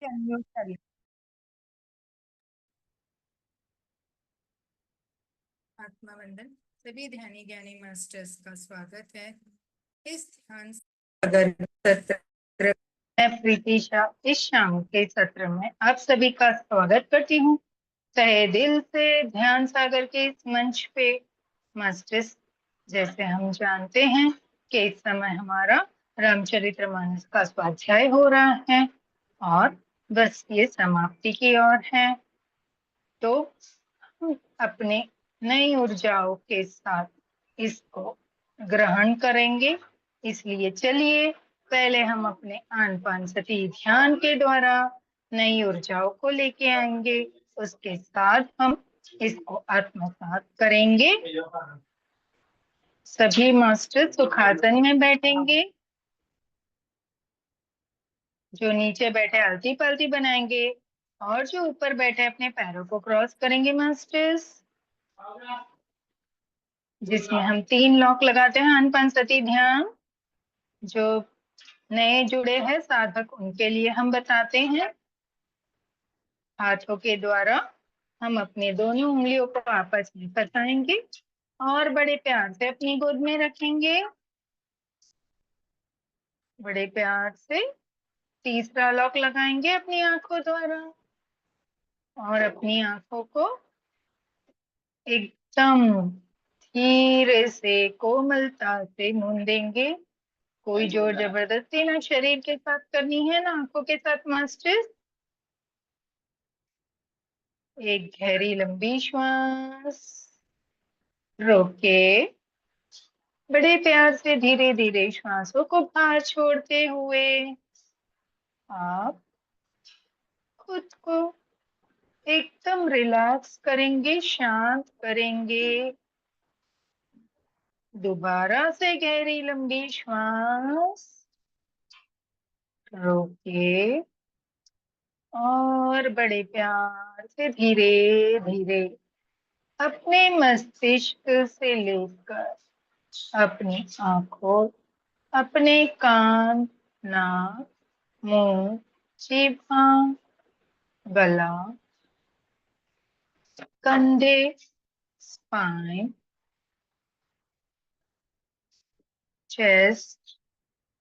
से अनम्यूट करिए। आत्मा वंदन। सभी ध्यानी ज्ञानी मास्टर्स का स्वागत है इस ध्यान सागर सत्र। मैं प्रीति शाह इस शाम के सत्र में आप सभी का स्वागत करती हूँ। तहे दिल से ध्यान सागर के इस मंच पे मास्टर्स, जैसे हम जानते हैं कि इस समय हमारा रामचरितमानस का स्वाध्याय हो रहा है और बस ये समाप्ति की ओर है। तो हम अपने नई ऊर्जाओं के साथ इसको ग्रहण करेंगे। इसलिए चलिए पहले हम अपने आनपान सती ध्यान के द्वारा नई ऊर्जाओं को लेके आएंगे, उसके साथ हम इसको आत्मसात करेंगे। सभी मास्टर सुखासन में बैठेंगे, जो नीचे बैठे आलती पालती बनाएंगे और जो ऊपर बैठे अपने पैरों को क्रॉस करेंगे मास्टर्स, जिसमें हम 3 लॉक लगाते हैं आनपान सती ध्यान। जो नए जुड़े हैं साधक उनके लिए हम बताते हैं। हाथों के द्वारा हम अपने दोनों उंगलियों को आपस में फंसाएंगे और बड़े प्यार से अपनी गोद में रखेंगे। बड़े प्यार से तीसरा लॉक लगाएंगे अपनी आंखों द्वारा और अपनी आंखों को एकदम धीरे से कोमलता से मूंदेंगे। कोई जोर जबरदस्ती ना शरीर के साथ करनी है ना आंखों के साथ मास्टर्स। एक गहरी लंबी श्वास रोके बड़े प्यार से धीरे धीरे श्वासों को बाहर छोड़ते हुए आप खुद को एकदम रिलैक्स करेंगे, शांत करेंगे। दोबारा से गहरी लंबी श्वास रोके और बड़े प्यार से धीरे धीरे अपने मस्तिष्क से लेकर अपनी आंखों, अपने कान, नाक, मुंह, जीभा, गला, कंधे, spine, chest,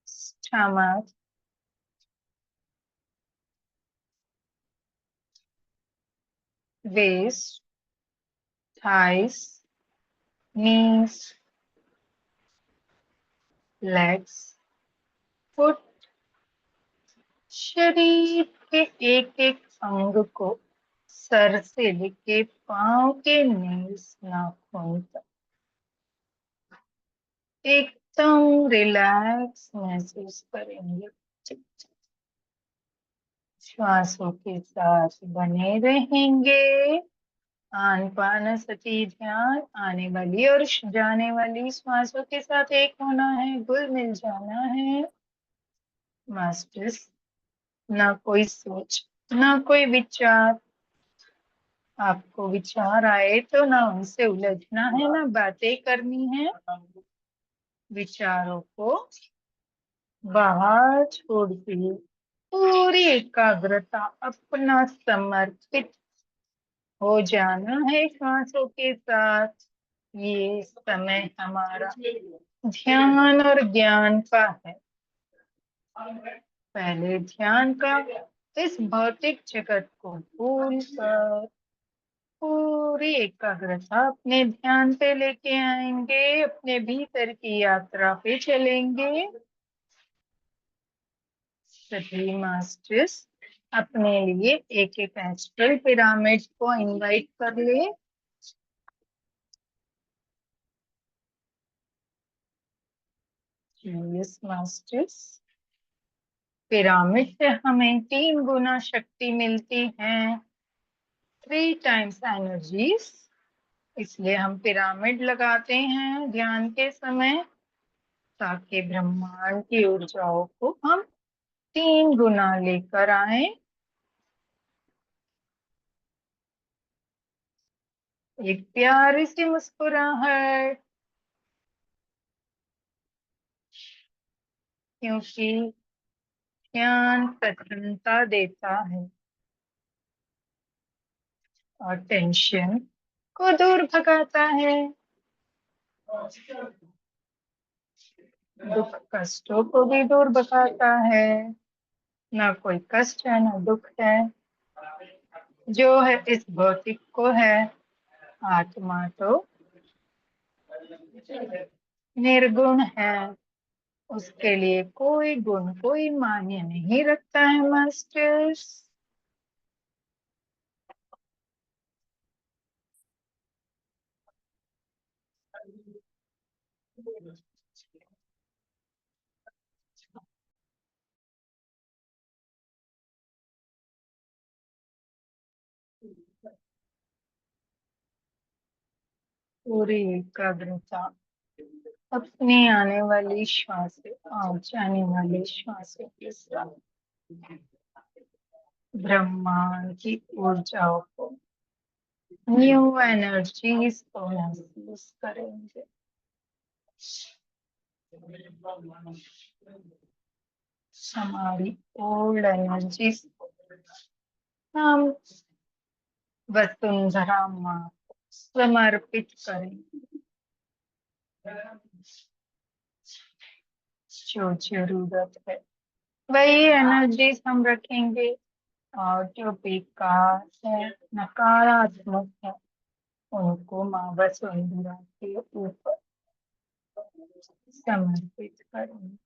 stomach, waist, thighs, knees, legs, foot, शरीर के एक एक अंग को सर से लेके पांव के नेल्स, नाखून तक एकदम रिलैक्स महसूस करेंगे। श्वासों के साथ बने रहेंगे। आनपान सती ध्यान आने वाली और जाने वाली श्वासों के साथ एक होना है, घुल मिल जाना है मास्टर्स। ना कोई सोच, ना कोई विचार। आपको विचार आए तो ना उनसे उलझना है, ना बातें करनी है। विचारों को बाहर छोड़ के पूरी एकाग्रता अपना समर्पित हो जाना है श्वासों के साथ। ये समय हमारा ध्यान और ज्ञान का है। पहले ध्यान का इस भौतिक जगत को भूल कर पूरी एकाग्रता अपने ध्यान पे लेके आएंगे, अपने भीतर की यात्रा पे चलेंगे। सभी मास्टर्स अपने लिए एक एक एस्ट्रल पिरामिड को इनवाइट कर ले। यस मास्टर्स, पिरामिड से हमें 3 गुना शक्ति मिलती है, 3 टाइम्स एनर्जीज। इसलिए हम पिरामिड लगाते हैं ध्यान के समय, ताकि ब्रह्मांड की ऊर्जाओं को हम 3 गुना लेकर आए। एक प्यारी सी मुस्कुराहट, क्योंकि ध्यान प्रसन्नता देता है और टेंशन को दूर भगाता है। दुख कष्टों को भी दूर भगाता है। ना कोई कष्ट है ना दुख है। जो है इस भौतिक को है। आत्मा तो निर्गुण है। उसके लिए कोई गुण कोई मान्य नहीं रखता है मास्टर्स। पूरी एकाग्रता अपनी आने वाली श्वासों और जाने वाली श्वासों के साथ ब्रह्मांड की ऊर्जाओं को, न्यू एनर्जीज को महसूस करेंगे। हमारी ओल्ड एनर्जीज को हम वसुंधरा माँ को समर्पित करेंगे। जो जरूरत है वही एनर्जीज हम रखेंगे और जो बेकार है नकारात्मक है उनको माँ वसुंधरा के ऊपर समर्पित करेंगे।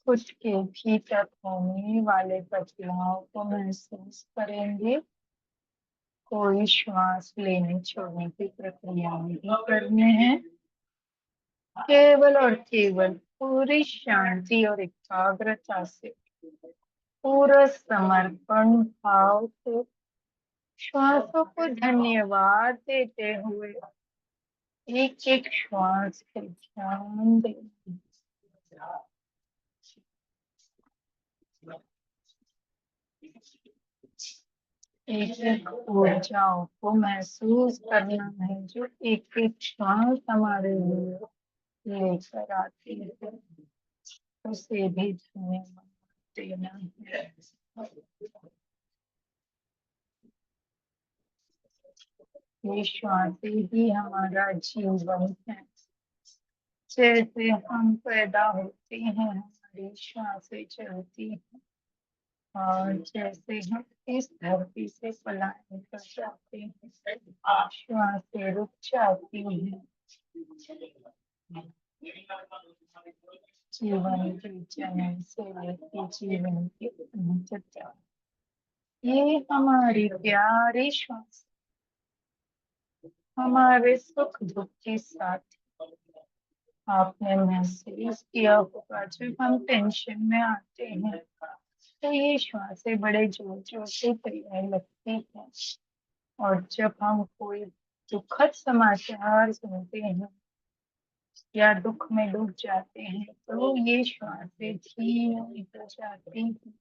खुद के भीतर होने वाले बदलाव को महसूस करेंगे। कोई श्वास लेने छोड़ने की प्रक्रिया नहीं करने हैं। केवल और केवल पूरी शांति और एकाग्रता से, पूरा समर्पण भाव से श्वासों को धन्यवाद देते हुए एक एक श्वास पर ध्यान दें। एक एक ऊर्जाओं को महसूस करना है जो एक एक श्वास हमारे लिए लेकर आती है। उसे भी धन्यवाद देना है। ये श्वासें ही हमारा जीवन है। जैसे हम पैदा होते हैं हमारी श्वासें चलती हैं और जैसे हम इस धरती से पलायन कर जाते हैं श्वासें रुक जाती हैं। जीवन के जन्म से लेकर जीवन के अंत तक ये हमारी प्यारी श्वास हमारे सुख दुख के साथ। आपने महसूस किया होगा जब हम टेंशन में आते हैं तो ये श्वासें बड़े जोर जोर से चलने लगती हैं और जब हम कोई दुखद समाचार सुनते हैं या दुख में डूब जाते हैं तो ये श्वासें धीमी हो जाती हैं।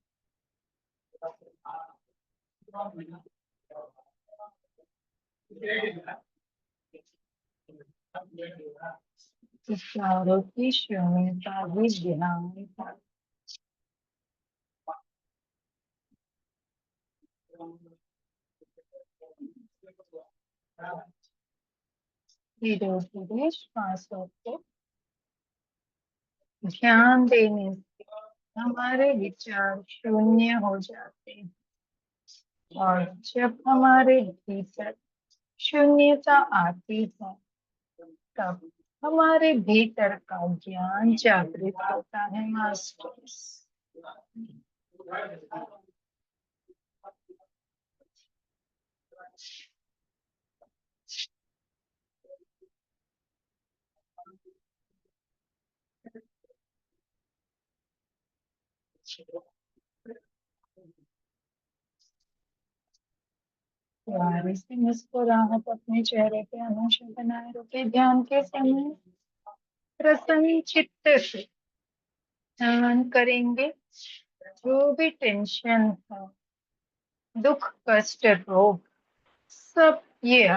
विचारों की शून्यता भी ध्यान है। धीरे धीरे श्वासों को ध्यान देने से हमारे विचार शून्य हो जाते हैं और जब हमारे भीतर शून्यता आती है तब हमारे भीतर का ज्ञान जागृत होता है मास्टर्स। प्यारी सी मुस्कुराहट अपने चेहरे पे हमेशा बनाए रखे। ध्यान के समय प्रसन्न चित्त से ध्यान करेंगे। जो भी टेंशन है दुख कष्ट रोग सब ये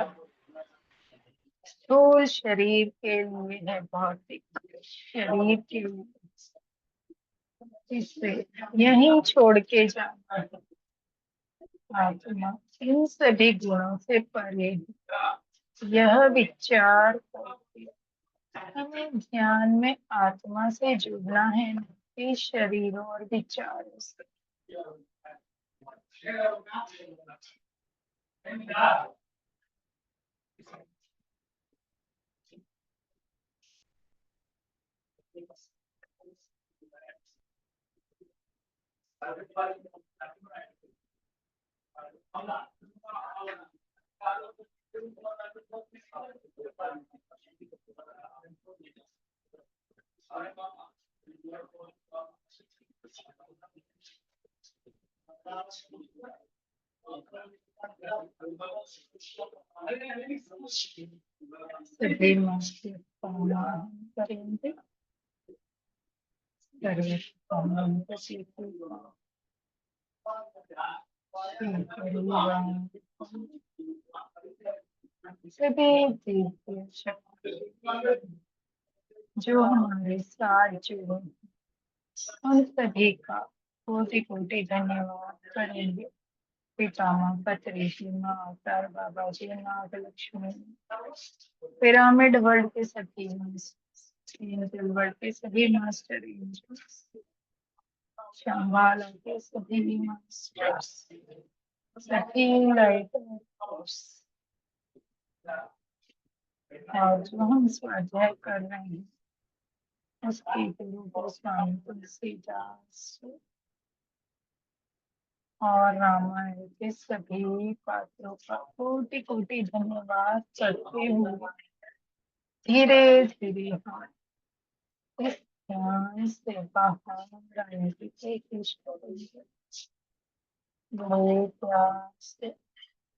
स्थूल शरीर के लिए है, भौतिक शरीर के लिए, इसे यहीं छोड़ के जाना है। आत्मा इन सभी गुणों से परे है। यह विचार करके हमें ध्यान में आत्मा से जुड़ना है, न कि शरीरों और विचारों से। सभी मस्ती करेंगे, सभी दिव्य शक्ति जो हमारे साथ जुड़े, उन सभी का कोटि कोटि धन्यवाद करेंगे। पितामह पत्री जी, माँ अवतार बाबा जी, नाग लक्ष्मी, पिरामिड वर्ल्ड के सभी एंजल वर्ल्ड के सभी मास्टर एंजल्स, शंबाला के सभी मास्टर्स, सभी लाइटर्स, और जो हम स्वाध्याय कर रहे हैं उसके गुरु गोस्वामी तुलसीदास और रामायण के सभी पात्रों का कोटि कोटि धन्यवाद करते हुए धीरे धीरे हम इस ध्यान से बाहर आने की कोशिश करेंगे। बड़े प्यार से,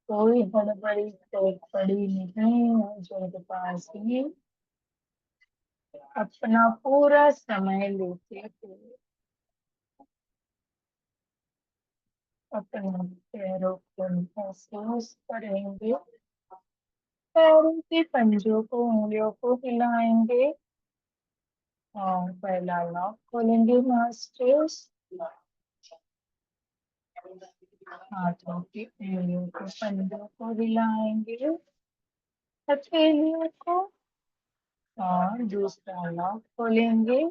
कोई हड़बड़ी पड़ी नहीं है, जल्दबाजी, अपना पूरा समय लेते हुए अपने पैरों को महसूस करेंगे, पैरों के पंजों को, उंगलियों को हिलाएंगे और पहला लॉक खोलेंगे मास्टर्स। हाथों की उंगलियों को, पंजों को हिलाएंगे, हथेलियों को, और दूसरा लॉक खोलेंगे।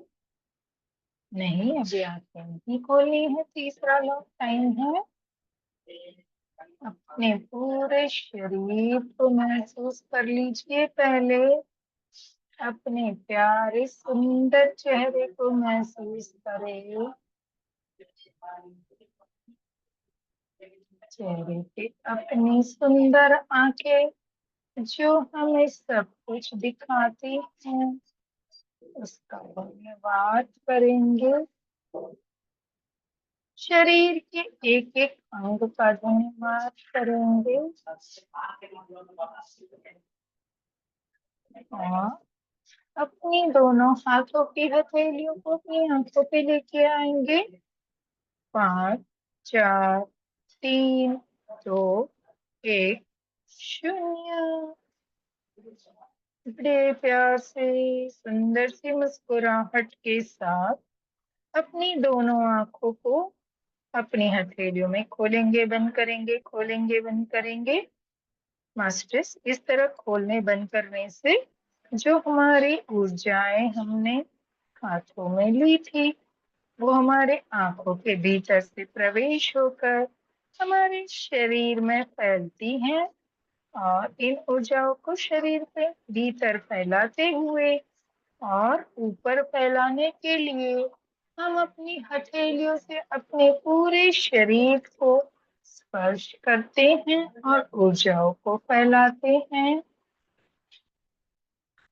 नहीं, अभी आंखें नहीं खोलनी है, तीसरा लॉक टाइम है। अपने पूरे शरीर को महसूस कर लीजिए। पहले अपने प्यारे सुंदर चेहरे को महसूस करें, चेहरे पे अपनी सुंदर आंखें जो हमें सब कुछ दिखाती हैं, उसका धन्यवाद करेंगे। शरीर के एक एक अंग का धन्यवाद करेंगे और अपनी दोनों हाथों की हथेलियों को अपनी आंखों पे लेके आएंगे। 5, 4, 3, 2, 1, 0। बड़े प्यार से, सुंदर सी मुस्कुराहट के साथ अपनी दोनों आंखों को अपनी हथेलियों में खोलेंगे, बंद करेंगे, खोलेंगे, बंद करेंगे। मास्टर्स, इस तरह खोलने बंद करने से जो हमारी ऊर्जाएं हमने हाथों में ली थी, वो हमारे आंखों के भीतर से प्रवेश होकर हमारे शरीर में फैलती हैं और इन ऊर्जाओं को शरीर पे भीतर फैलाते हुए और ऊपर फैलाने के लिए हम अपनी हथेलियों से अपने पूरे शरीर को स्पर्श करते हैं और ऊर्जाओं को फैलाते हैं।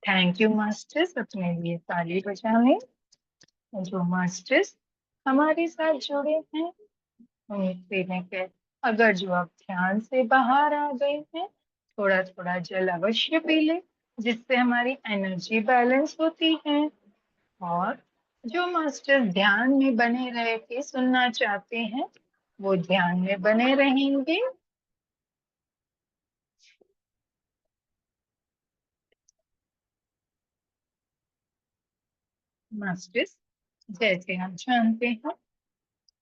थैंक यू मास्टर्स, अपने लिए ताली बजाने। जो मास्टर्स हमारे साथ जुड़े हैं उन्हें पीने के, अगर जो आप ध्यान से बाहर आ गए हैं, थोड़ा थोड़ा जल अवश्य पी ले, जिससे हमारी एनर्जी बैलेंस होती है। और जो मास्टर ध्यान में बने रह के सुनना चाहते हैं, वो ध्यान में बने रहेंगे। मास्टर्स, जैसे हम जानते हैं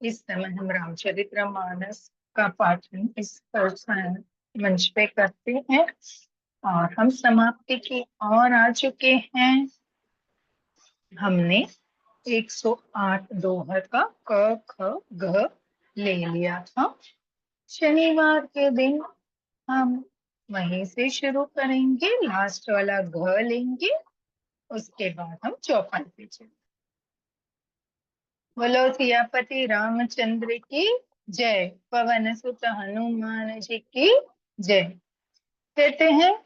इस समय हम रामचरितमानस का पाठन इस मंच पे करते हैं और हम समाप्ति की ओर आ चुके हैं। हमने 108 दोहा का क ख ग ले लिया था। शनिवार के दिन हम वहीं से शुरू करेंगे, लास्ट वाला घ लेंगे, उसके बाद हम चौपाई पे चलेंगे। बोलो सियापति रामचंद्र की जय, पवन सुत हनुमान जी की जय। कहते हैं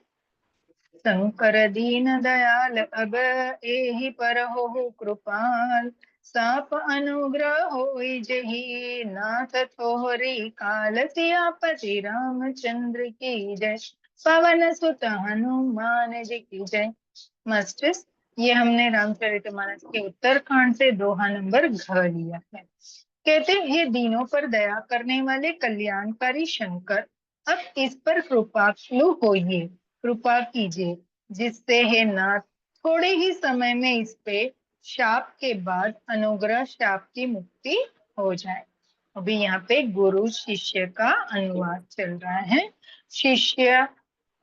शंकर दीन दयाल अब एहि पर हो कृपाल, साप अनुग्रह होई जेहि नाथ थोहरी काल, सियापति रामचंद्र की जय, पवन सुत हनुमान जी की जय। मास्टर्स, ये हमने रामचरितमानस के उत्तरकांड से दोहा नंबर घ लिया है। कहते हैं दीनों पर दया करने वाले कल्याणकारी शंकर, अब इस पर कृपालु होइए, कृपा कीजिए, जिससे है नाथ थोड़े ही समय में इस पे शाप के बाद अनुग्रह शाप की मुक्ति हो जाए। अभी यहाँ पे गुरु शिष्य का अनुवाद चल रहा है। शिष्य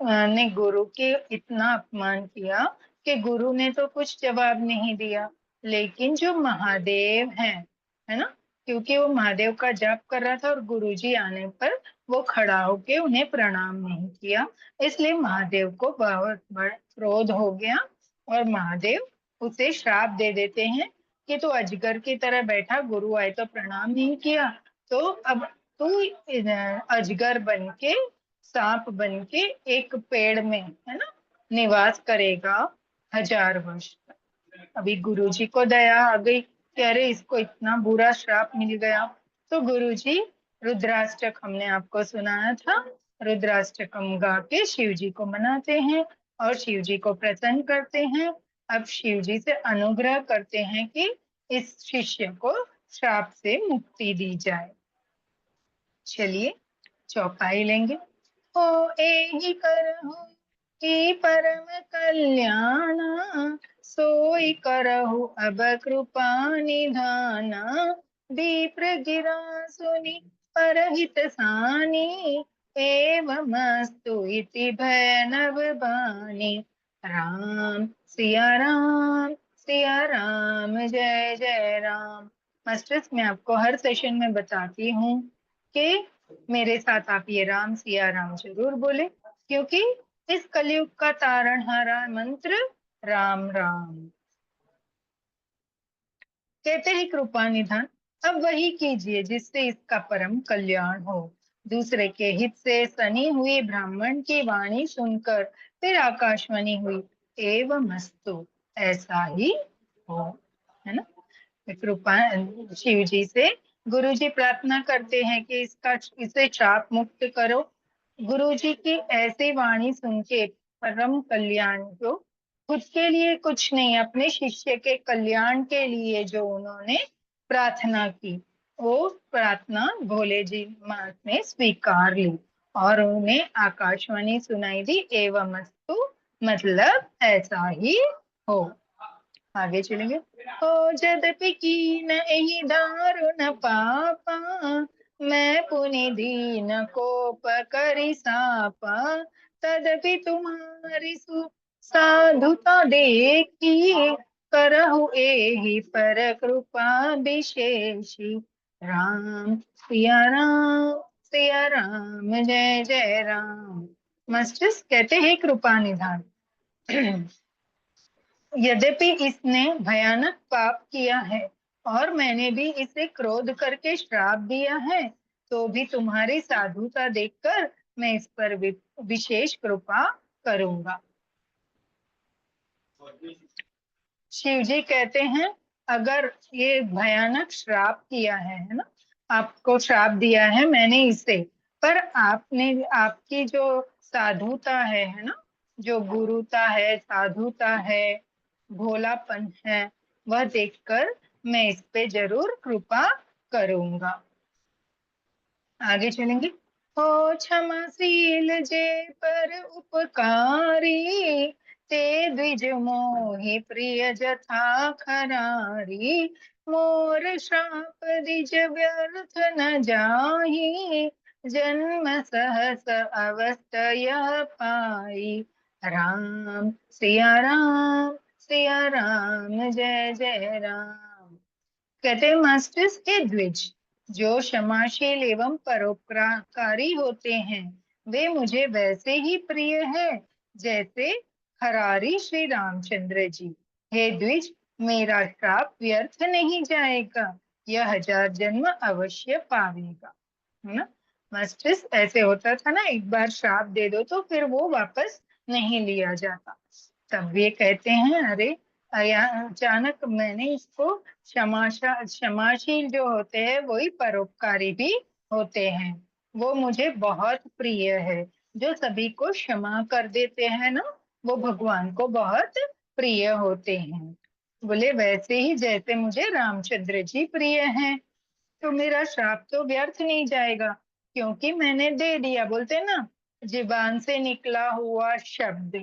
ने गुरु के इतना अपमान किया कि गुरु ने तो कुछ जवाब नहीं दिया, लेकिन जो महादेव हैं, है ना, क्योंकि वो महादेव का जाप कर रहा था और गुरुजी आने पर वो खड़ा होके उन्हें प्रणाम नहीं किया, इसलिए महादेव को बहुत बड़ा क्रोध हो गया और महादेव उसे श्राप दे देते हैं कि तू अजगर की तरह बैठा, गुरु आए तो प्रणाम नहीं किया, तो अब तू अजगर बन के, सांप बन के एक पेड़ में, है ना, निवास करेगा 1000 वर्ष। अभी गुरुजी को दया आ गई कि अरे इसको इतना बुरा श्राप मिल गया, तो गुरुजी रुद्राष्टक हमने आपको सुनाया था, रुद्राष्टकम गा के शिव जी को मनाते हैं और शिव जी को प्रसन्न करते हैं। अब शिव जी से अनुग्रह करते हैं कि इस शिष्य को श्राप से मुक्ति दी जाए। चलिए चौपाई लेंगे। हो एहि करहु कि परम कल्याण, सोई करहु अब कृपा निधाना, विप्र गिरा सुनि परहित सानी, एवमस्तु इति भैनव बानी। राम सिया राम जय जय राम। मास्टर्स, मैं आपको हर सेशन में बताती हूँ कि मेरे साथ आप ये राम सिया राम जरूर बोले, क्योंकि इस कलयुग का तारणहारा मंत्र राम राम। कहते हैं कृपा निधान, अब वही कीजिए जिससे इसका परम कल्याण हो। दूसरे के हित से सनी हुई ब्राह्मण की वाणी सुनकर फिर आकाशवाणी हुई, एवं अस्तु, ऐसा ही हो, है ना। कृपा शिव जी से गुरु जी प्रार्थना करते हैं कि इसे शाप मुक्त करो। गुरु जी की ऐसी वाणी सुन के परम कल्याण जो, खुद के लिए कुछ नहीं, अपने शिष्य के कल्याण के लिए जो उन्होंने प्रार्थना की, वो प्रार्थना भोले जी माँ ने स्वीकार ली और उन्हें आकाशवाणी सुनाई दी, एवं अस्तु, मतलब ऐसा ही हो। आगे चलेंगे। हो यद्यपि कीन एहि दारुण पापा, मैं पुनि दीन कोप करि सापा, तदपि तुम्हारी साधुता देखी, करहु एहि पर कृपा विशेषी। राम सिया राम जय जय राम। मास्टर्स, कहते हैं कृपा निधान, यद्यपि इसने भयानक पाप किया है और मैंने भी इसे क्रोध करके श्राप दिया है, तो भी तुम्हारी साधुता देखकर मैं इस पर विशेष कृपा करूंगा। शिव जी कहते हैं अगर ये भयानक श्राप किया है ना, आपको श्राप दिया है मैंने इसे, पर आपने, आपकी जो साधुता है ना, जो गुरुता है, साधुता है, भोलापन है, वह देखकर मैं इस पे जरूर कृपा करूंगा। आगे चलेंगे। हो क्षमाशील जे पर उपकारी, ते द्विज मोहि प्रिय जथा खरारी, मोर श्राप द्विज व्यर्थ न जाहि, जन्म सहस अवस्थय पाई। राम सिया राम सिया राम, जय जय राम। कहते हैं मास्टर्स, हे द्विज, जो क्षमाशील एवं परोपकारी होते हैं वे मुझे वैसे ही प्रिय है जैसे खरारी श्री रामचंद्र जी। हे द्विज, मेरा श्राप व्यर्थ नहीं जाएगा, यह 1000 जन्म अवश्य पावेगा। है ना मास्टर्स, ऐसे होता था ना, एक बार श्राप दे दो तो फिर वो वापस नहीं लिया जाता। तब ये कहते हैं अरे अचानक मैंने इसको क्षमाशील जो होते हैं वही परोपकारी भी होते हैं, वो मुझे बहुत प्रिय है। जो सभी को क्षमा कर देते हैं ना, वो भगवान को बहुत प्रिय होते हैं। बोले वैसे ही जैसे मुझे रामचंद्र जी प्रिय हैं, तो मेरा श्राप तो व्यर्थ नहीं जाएगा, क्योंकि मैंने दे दिया। बोलते हैं ना, जीवान से निकला हुआ शब्द,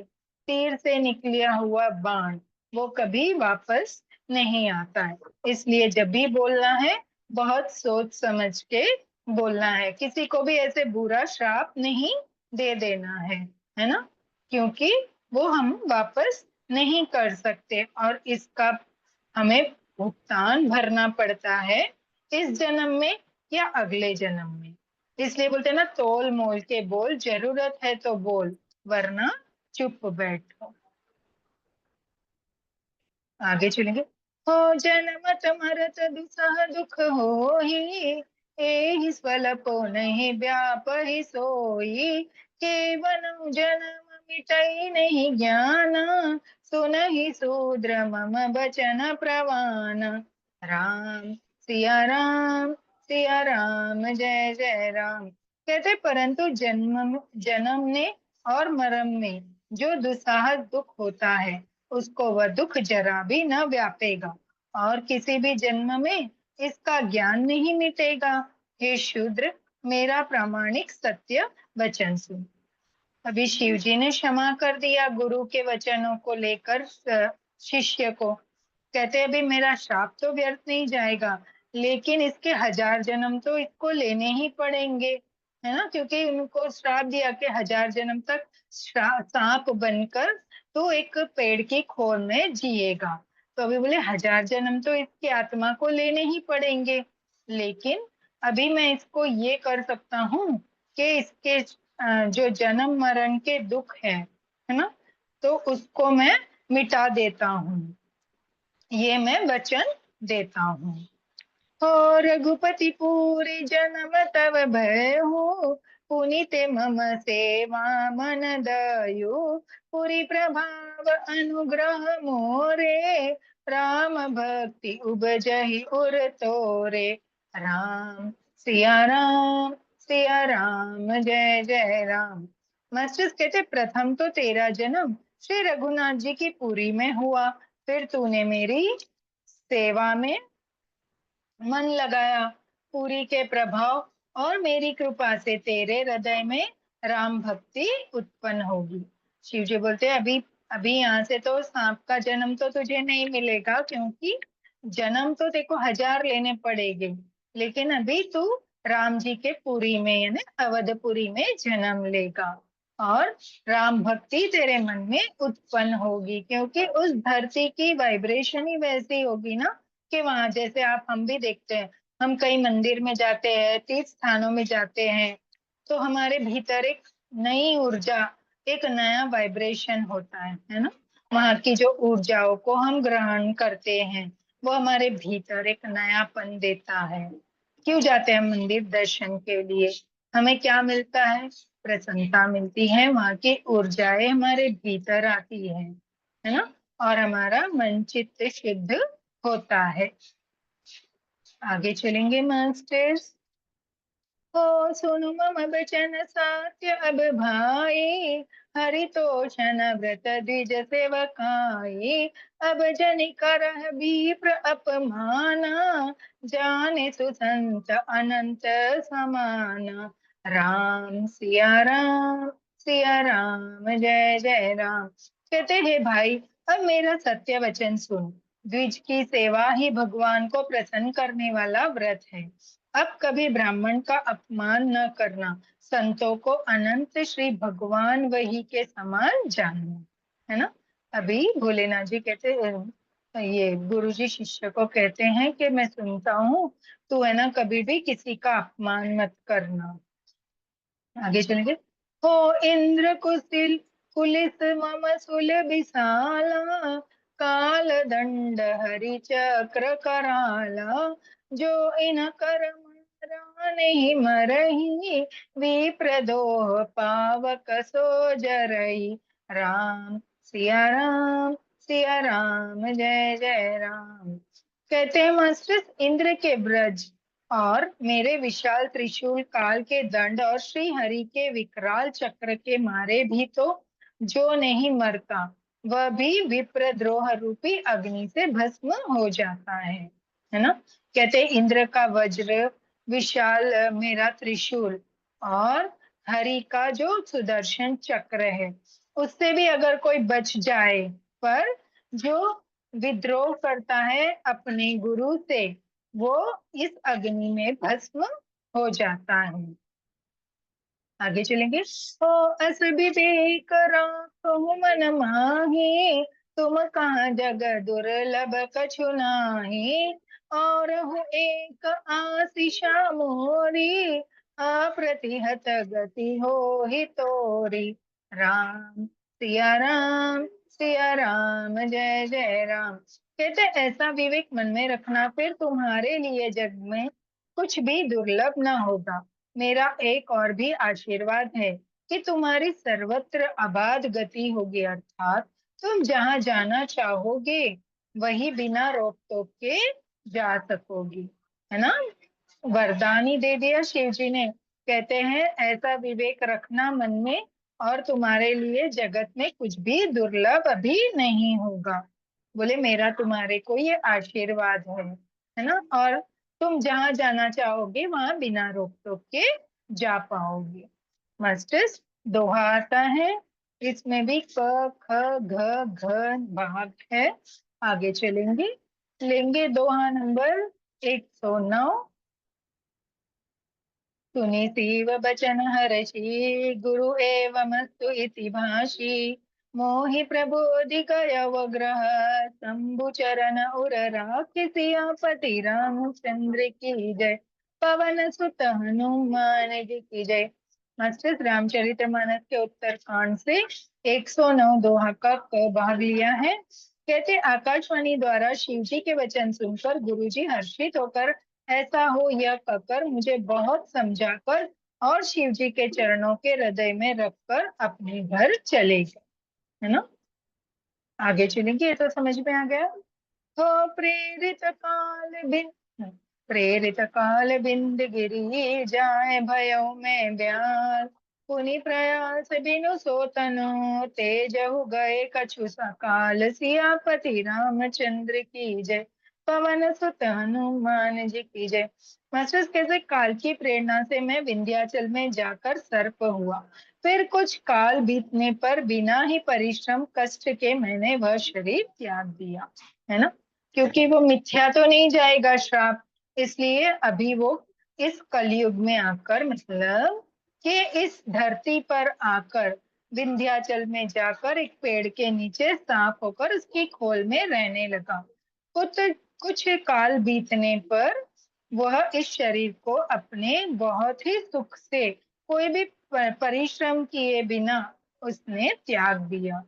तीर से निकला हुआ बाण, वो कभी वापस नहीं आता है। इसलिए जब भी बोलना है बहुत सोच समझ के बोलना है, किसी को भी ऐसे बुरा श्राप नहीं दे देना है ना, क्योंकि वो हम वापस नहीं कर सकते और इसका हमें भुगतान भरना पड़ता है इस जन्म में या अगले जन्म में। इसलिए बोलते हैं ना, तोल मोल के बोल, जरूरत है तो बोल वरना चुप बैठो। आगे चलेंगे। हो जन्मत मरत दुसह दुख होहि, एहि स्वल्पो नहीं व्यापहि सोई। केवल जन्म मिटई नहीं ज्ञान, सुनहि शूद्र मम बचन प्रवान। राम सिया राम, जय जय राम। कहते परंतु जन्मने और मरण में जो दुस्साहस दुख होता है उसको वह दुख जरा भी न व्यापेगा और किसी भी जन्म में इसका ज्ञान नहीं मिटेगा। हे शूद्र, मेरा प्रामाणिक सत्य वचन सुन। अभी शिव जी ने क्षमा कर दिया गुरु के वचनों को लेकर शिष्य को। कहते अभी मेरा श्राप तो व्यर्थ नहीं जाएगा, लेकिन इसके 1000 जन्म तो इसको लेने ही पड़ेंगे, है ना, क्योंकि उनको श्राप दिया कि 1000 जन्म तक सांप बनकर तो एक पेड़ की खोल में जिएगा। तो अभी बोले 1000 जन्म तो इसकी आत्मा को लेने ही पड़ेंगे, लेकिन अभी मैं इसको ये कर सकता हूँ कि इसके जो जन्म मरण के दुख है ना, तो उसको मैं मिटा देता हूँ, ये मैं वचन देता हूँ। और रघुपति पूरी जन्म तव भयहु, पुनीते मम सेवा मन दयु। पुरी प्रभाव अनुग्रह मोरे, राम भक्ति उपजहि उर तोरे। राम सिया राम, जय जय राम। मास्टर्स कहते प्रथम तो तेरा जन्म श्री रघुनाथ जी की पुरी में हुआ, फिर तूने मेरी सेवा में मन लगाया, पूरी के प्रभाव और मेरी कृपा से तेरे हृदय में राम भक्ति उत्पन्न होगी। शिव जी बोलते हैं अभी अभी यहाँ से तो सांप का जन्म तो तुझे नहीं मिलेगा, क्योंकि जन्म तो देखो 1000 लेने पड़ेंगे, लेकिन अभी तू राम जी के पुरी में यानी अवधपुरी में जन्म लेगा और राम भक्ति तेरे मन में उत्पन्न होगी, क्योंकि उस धरती की वाइब्रेशन ही वैसी होगी ना कि वहां जैसे आप हम भी देखते हैं, हम कई मंदिर में जाते हैं, तीर्थ स्थानों में जाते हैं, तो हमारे भीतर एक नई ऊर्जा, एक नया वाइब्रेशन होता है ना। वहां की जो ऊर्जाओं को हम ग्रहण करते हैं वो हमारे भीतर एक नयापन देता है। क्यों जाते हैं मंदिर? दर्शन के लिए। हमें क्या मिलता है? प्रसन्नता मिलती है, वहां की ऊर्जाएं हमारे भीतर आती है ना, और हमारा मन चित्त शुद्ध होता है। आगे चलेंगे मास्टर्स। हो सुनु मम बचन सात्य अब भाई, हरि तोषण व्रत द्विज सेवकाई। अब जनि करह विप्र अपमाना, जाने सुसंत अनंत समाना। राम सिया राम, जय जय राम। कहते हैं भाई, अब मेरा सत्य वचन सुन। द्विज की सेवा ही भगवान को प्रसन्न करने वाला व्रत है। अब कभी ब्राह्मण का अपमान न करना, संतों को अनंत श्री भगवान वही के समान जानना, है ना। अभी भोलेनाथ जी कहते, ये गुरुजी शिष्य को कहते हैं कि मैं सुनता हूँ, तू है ना कभी भी किसी का अपमान मत करना। आगे चलेंगे। हो इंद्र कुशिल कुलिस मम सुलभिसाला, काल दंड हरि चक्र कराला, जो इन कर मारा नहीं मरही, विप्रदोह पावक सो जरई। राम सिया राम, सिया राम, जय जय राम। कहते हैं मास्टर, इंद्र के ब्रज और मेरे विशाल त्रिशूल काल के दंड और श्री हरि के विकराल चक्र के मारे भी तो जो नहीं मरता, वह भी विप्रद्रोह रूपी अग्नि से भस्म हो जाता है ना। कहते इंद्र का वज्र, विशाल मेरा त्रिशूल और हरि का जो सुदर्शन चक्र है, उससे भी अगर कोई बच जाए, पर जो विद्रोह करता है अपने गुरु से, वो इस अग्नि में भस्म हो जाता है। आगे चलेंगे। ओ अस विवेक राखो मन माही, तुम कहाँ जग दुर्लभ कछु नाही। और हूँ एक आशीषा मोरी, अप्रतिहत गति हो ही तोरी। राम सिया राम, सिया राम, जय जय राम। कहते ऐसा विवेक मन में रखना, फिर तुम्हारे लिए जग में कुछ भी दुर्लभ ना होगा। मेरा एक और भी आशीर्वाद है कि तुम्हारी सर्वत्र अबाध गति होगी, अर्थात तुम जहाँ जाना चाहोगे वही बिना रोक टोक के जा सकोगी, है ना। वरदान ही दे दिया शिव जी ने। कहते हैं ऐसा विवेक रखना मन में, और तुम्हारे लिए जगत में कुछ भी दुर्लभ अभी नहीं होगा। बोले मेरा तुम्हारे को ये आशीर्वाद है ना। और तुम जहाँ जाना चाहोगे वहां बिना रोक टोक के जा पाओगे। मास्टर्स, दोहा आता है, इसमें भी क ख घ घ भाग है। आगे चलेंगे, लेंगे दोहा नंबर 109। सुनि सीव बचन हरषि, गुरु एवमस्तु इति भाषी। मोहि प्रबोधि कय ग्रह, शंभु चरण उर राखि। सियापति रामचंद्र की जय, पवन सुत हनुमान जी की जय। मास्टर रामचरितमानस के उत्तरकांड से 109 दोहा का भाग लिया है। कहते आकाशवाणी द्वारा शिव जी के वचन सुनकर गुरुजी हर्षित होकर, ऐसा हो यह कहकर मुझे बहुत समझाकर और शिव जी के चरणों के हृदय में रखकर अपने घर चले गए, है ना। आगे चलेंगे, ये तो समझ में आ गया। हो प्रेरित काल बिंद गिरी, जाए भयो में ब्याल। पुनि प्रयास बिनु सो तनु, तेजहु गए कछु सकाल। सियापति रामचंद्र की जय, पवन सुत हनुमान जी की जय। मास्टर्स, कैसे काल की प्रेरणा से मैं विंध्याचल में जाकर सर्प हुआ, फिर कुछ काल बीतने पर बिना ही परिश्रम कष्ट के मैंने वह शरीर त्याग दिया, है ना। क्योंकि वो मिथ्या तो नहीं जाएगा श्राप, इसलिए अभी वो इस कलयुग में आकर, मतलब कि इस धरती पर आकर विंध्याचल में जाकर एक पेड़ के नीचे सांप होकर उसकी खोल में रहने लगा। कुछ कुछ काल बीतने पर वह इस शरीर को अपने बहुत ही सुख से, कोई भी परिश्रम किए बिना उसने त्याग दिया।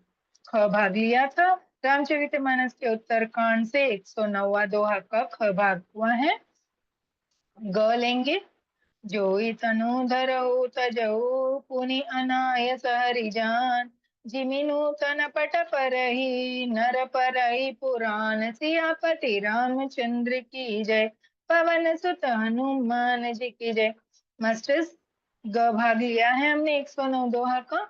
ख भाग लिया था। रामचरितमानस के उत्तरकांड से 109वां दोहा का ख भाग हुआ है। ग लेंगे। जोई तनु धरऊ तजऊ, पुनि अनायस हरि जान। जिमिनु तन पट परही, नर परही पुराण। सियापति रामचंद्र की जय, पवन सुत हनुमान जी की जय। मास्टर्स, ग भाग लिया है हमने 109 दोहा का।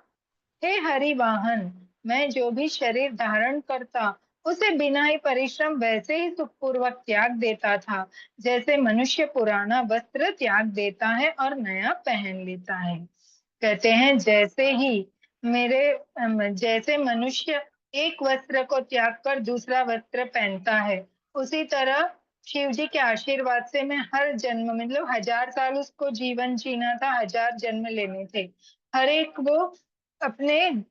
हे हरि वाहन, मैं जो भी शरीर धारण करता उसे बिना ही परिश्रम वैसे ही सुखपूर्वक त्याग देता था, जैसे मनुष्य पुराना वस्त्र त्याग देता है और नया पहन लेता है। कहते हैं जैसे ही जैसे मनुष्य एक वस्त्र को त्याग कर दूसरा वस्त्र पहनता है, उसी तरह शिव जी के आशीर्वाद से मैं हर जन्म, मतलब 1000 साल उसको जीवन जीना था, 1000 जन्म लेने थे, हर एक वो अपने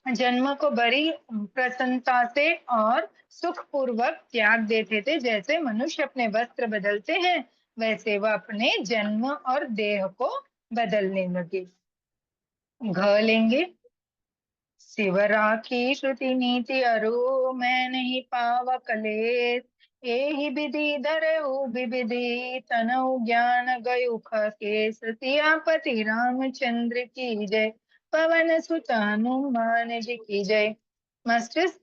जन्म को बड़ी प्रसन्नता से और सुख पूर्वक त्याग देते थे। जैसे मनुष्य अपने वस्त्र बदलते हैं, वैसे वह अपने जन्म और देह को बदलने लगे। घ लेंगे, शिव राखी श्रुति नीति अरु, मैं नहीं पाव कलेस, एहि विधि धरऊ विविधि, तनऊ ज्ञान गयु खकेस, सियापति रामचंद्र की जय, पवन सुत हनुमान जी की जय। मास्टर्स,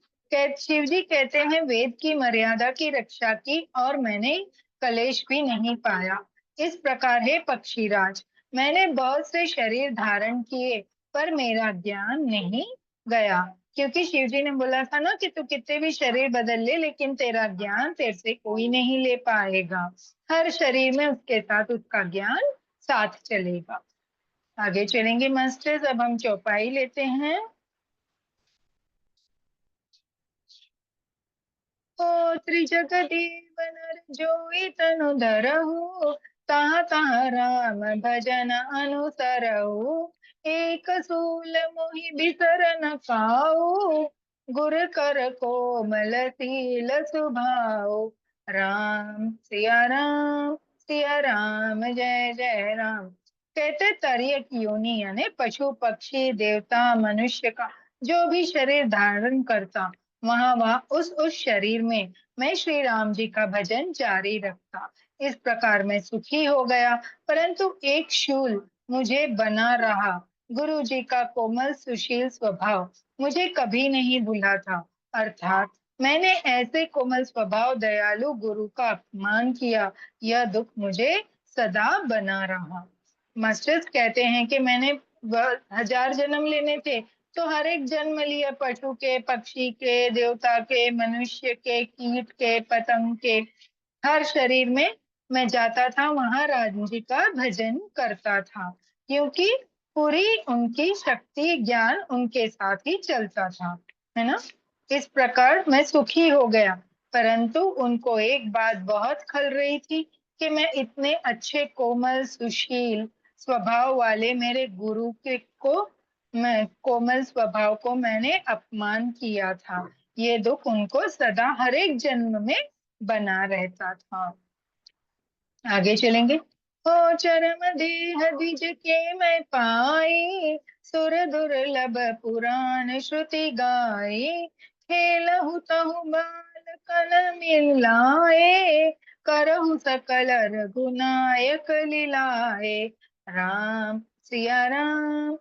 शिव जी कहते हैं वेद की मर्यादा की रक्षा की और मैंने कलेश भी नहीं पाया। इस प्रकार है पक्षीराज, मैंने बहुत से शरीर धारण किए पर मेरा ज्ञान नहीं गया, क्योंकि शिव जी ने बोला था ना कि तू कितने भी शरीर बदल ले लेकिन तेरा ज्ञान तेरे से कोई नहीं ले पाएगा। हर शरीर में उसके साथ उसका ज्ञान साथ चलेगा। आगे चलेंगे मास्टर्स, अब हम चौपाई लेते हैं। ओ त्रिजगदीव नर जोई तनु धरहु, तहाँ तहाँ राम भजन अनुसरहु, एक सूल मोहि बिसर न काऊ, गुर कर कोमल सील सुभाऊ, राम सिया राम जय जय राम। कहते तरियक योनि यानी पशु पक्षी देवता मनुष्य का जो भी शरीर धारण करता, वहां उस शरीर में मैं श्री राम जी का भजन जारी रखता। इस प्रकार मैं सुखी हो गया, परंतु एक शूल मुझे बना रहा। गुरु जी का कोमल सुशील स्वभाव मुझे कभी नहीं भूला था, अर्थात मैंने ऐसे कोमल स्वभाव दयालु गुरु का अपमान किया, यह दुख मुझे सदा बना रहा। मास्टर्स कहते हैं कि मैंने 1000 जन्म लेने थे, तो हर एक जन्म लिया, पशु के, पक्षी के, देवता के, मनुष्य के, कीट के, पतंग के, हर शरीर में मैं जाता था, वहां राम जी का भजन करता था, क्योंकि पूरी उनकी शक्ति ज्ञान उनके साथ ही चलता था, है ना। इस प्रकार मैं सुखी हो गया, परंतु उनको एक बात बहुत खल रही थी कि मैं इतने अच्छे कोमल सुशील स्वभाव वाले मेरे गुरु के को, मैं कोमल स्वभाव को मैंने अपमान किया था। ये दुख उनको सदा हर एक जन्म में बना रहता था। आगे चलेंगे। हो चरम देह द्विज के मैं पाई, सुर दुर्लभ पुराण श्रुति गाई, खेलहु तहु बाल कल मिलाए, करहु सकल रघुनायक लीलाए, राम सिया राम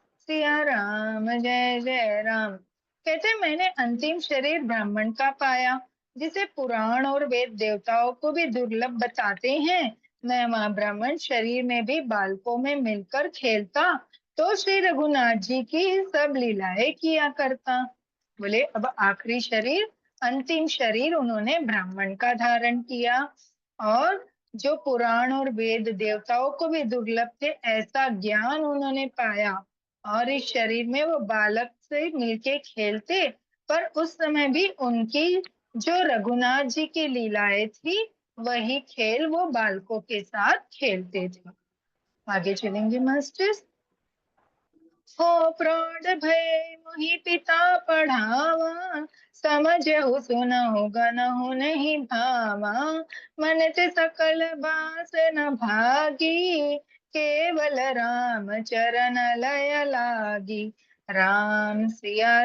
जय जय राम। कहते मैंने अंतिम शरीर ब्राह्मण का पाया, जिसे पुराण और वेद देवताओं को भी दुर्लभ बताते हैं। मैं वहां ब्राह्मण शरीर में भी बालकों में मिलकर खेलता, तो श्री रघुनाथ जी की सब लीलाएं किया करता। बोले अब आखिरी शरीर, अंतिम शरीर उन्होंने ब्राह्मण का धारण किया, और जो पुराण और वेद देवताओं को भी दुर्लभ थे ऐसा ज्ञान उन्होंने पाया, और इस शरीर में वो बालक से मिलके खेलते, पर उस समय भी उनकी जो रघुनाथ जी की लीलाएं थी वही खेल वो बालकों के साथ खेलते थे। आगे चलेंगे मास्टर्स। हो प्रौढ़ भय मोहि पिता पढ़ावा, समझहु सुनहु गनहु नहीं भावा, मन ते सकल बास न भागी, केवल राम चरण लय लागी, सिया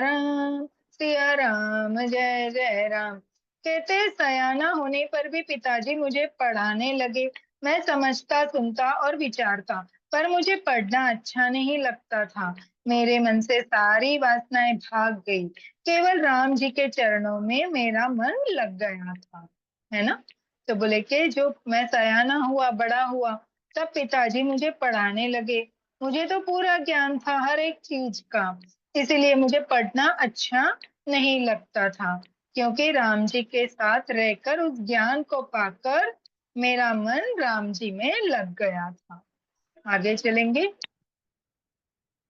राम जय जय राम। कहते सयाना होने पर भी पिताजी मुझे पढ़ाने लगे। मैं समझता, सुनता और विचारता, पर मुझे पढ़ना अच्छा नहीं लगता था। मेरे मन से सारी वासनाएं भाग गई, केवल राम जी के चरणों में मेरा मन लग गया था, है ना। तो बोले कि जो मैं सयाना हुआ, बड़ा हुआ, तब पिताजी मुझे पढ़ाने लगे। मुझे तो पूरा ज्ञान था हर एक चीज का, इसीलिए मुझे पढ़ना अच्छा नहीं लगता था, क्योंकि राम जी के साथ रहकर उस ज्ञान को पाकर मेरा मन राम जी में लग गया था। आगे चलेंगे।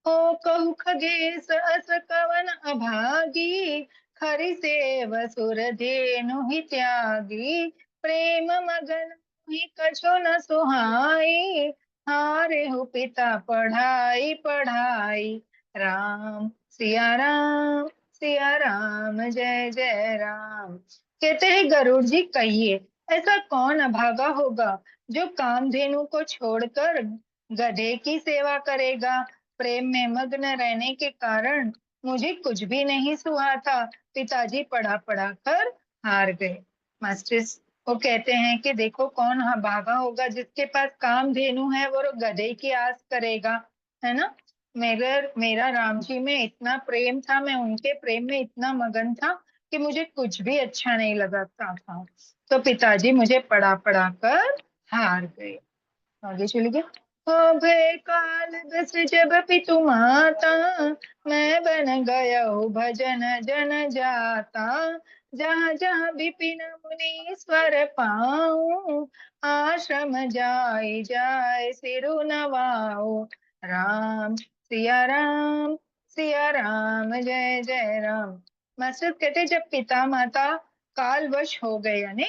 हो कहु खगेश अस कवन अभागी, हरि सेव सुर धेनु ही त्यागी, प्रेम मगन ही कछु न सुहाई, हारे हो पिता पढ़ाई पढ़ाई। राम सिया राम जय जय राम। कहते हैं गरुड़ जी, कहिए ऐसा कौन अभागा होगा जो कामधेनु को छोड़कर गधे की सेवा करेगा। प्रेम में मग्न रहने के कारण मुझे कुछ भी नहीं सुहा था। पिताजी पढ़ा पढ़ा कर हार गए। मास्टर्स वो कहते हैं कि देखो कौन भागा होगा जिसके पास कामधेनु है वो गधे की आस करेगा, है ना। मेरा राम जी में इतना प्रेम था, मैं उनके प्रेम में इतना मगन था कि मुझे कुछ भी अच्छा नहीं लगता था। तो पिताजी मुझे पढ़ा पढ़ा कर हार गए। आगे चलिए। हो भय काल बस जब पितु माता, मैं बन गया हूँ भजन जन जाता। जहाँ जहाँ विपिन मुनीश्वर पाऊं, आश्रम जाय जाय सिरु नवाऊं। राम सिया राम जय जय राम। मास्टर कहते जब पिता माता कालवश हो गए यानी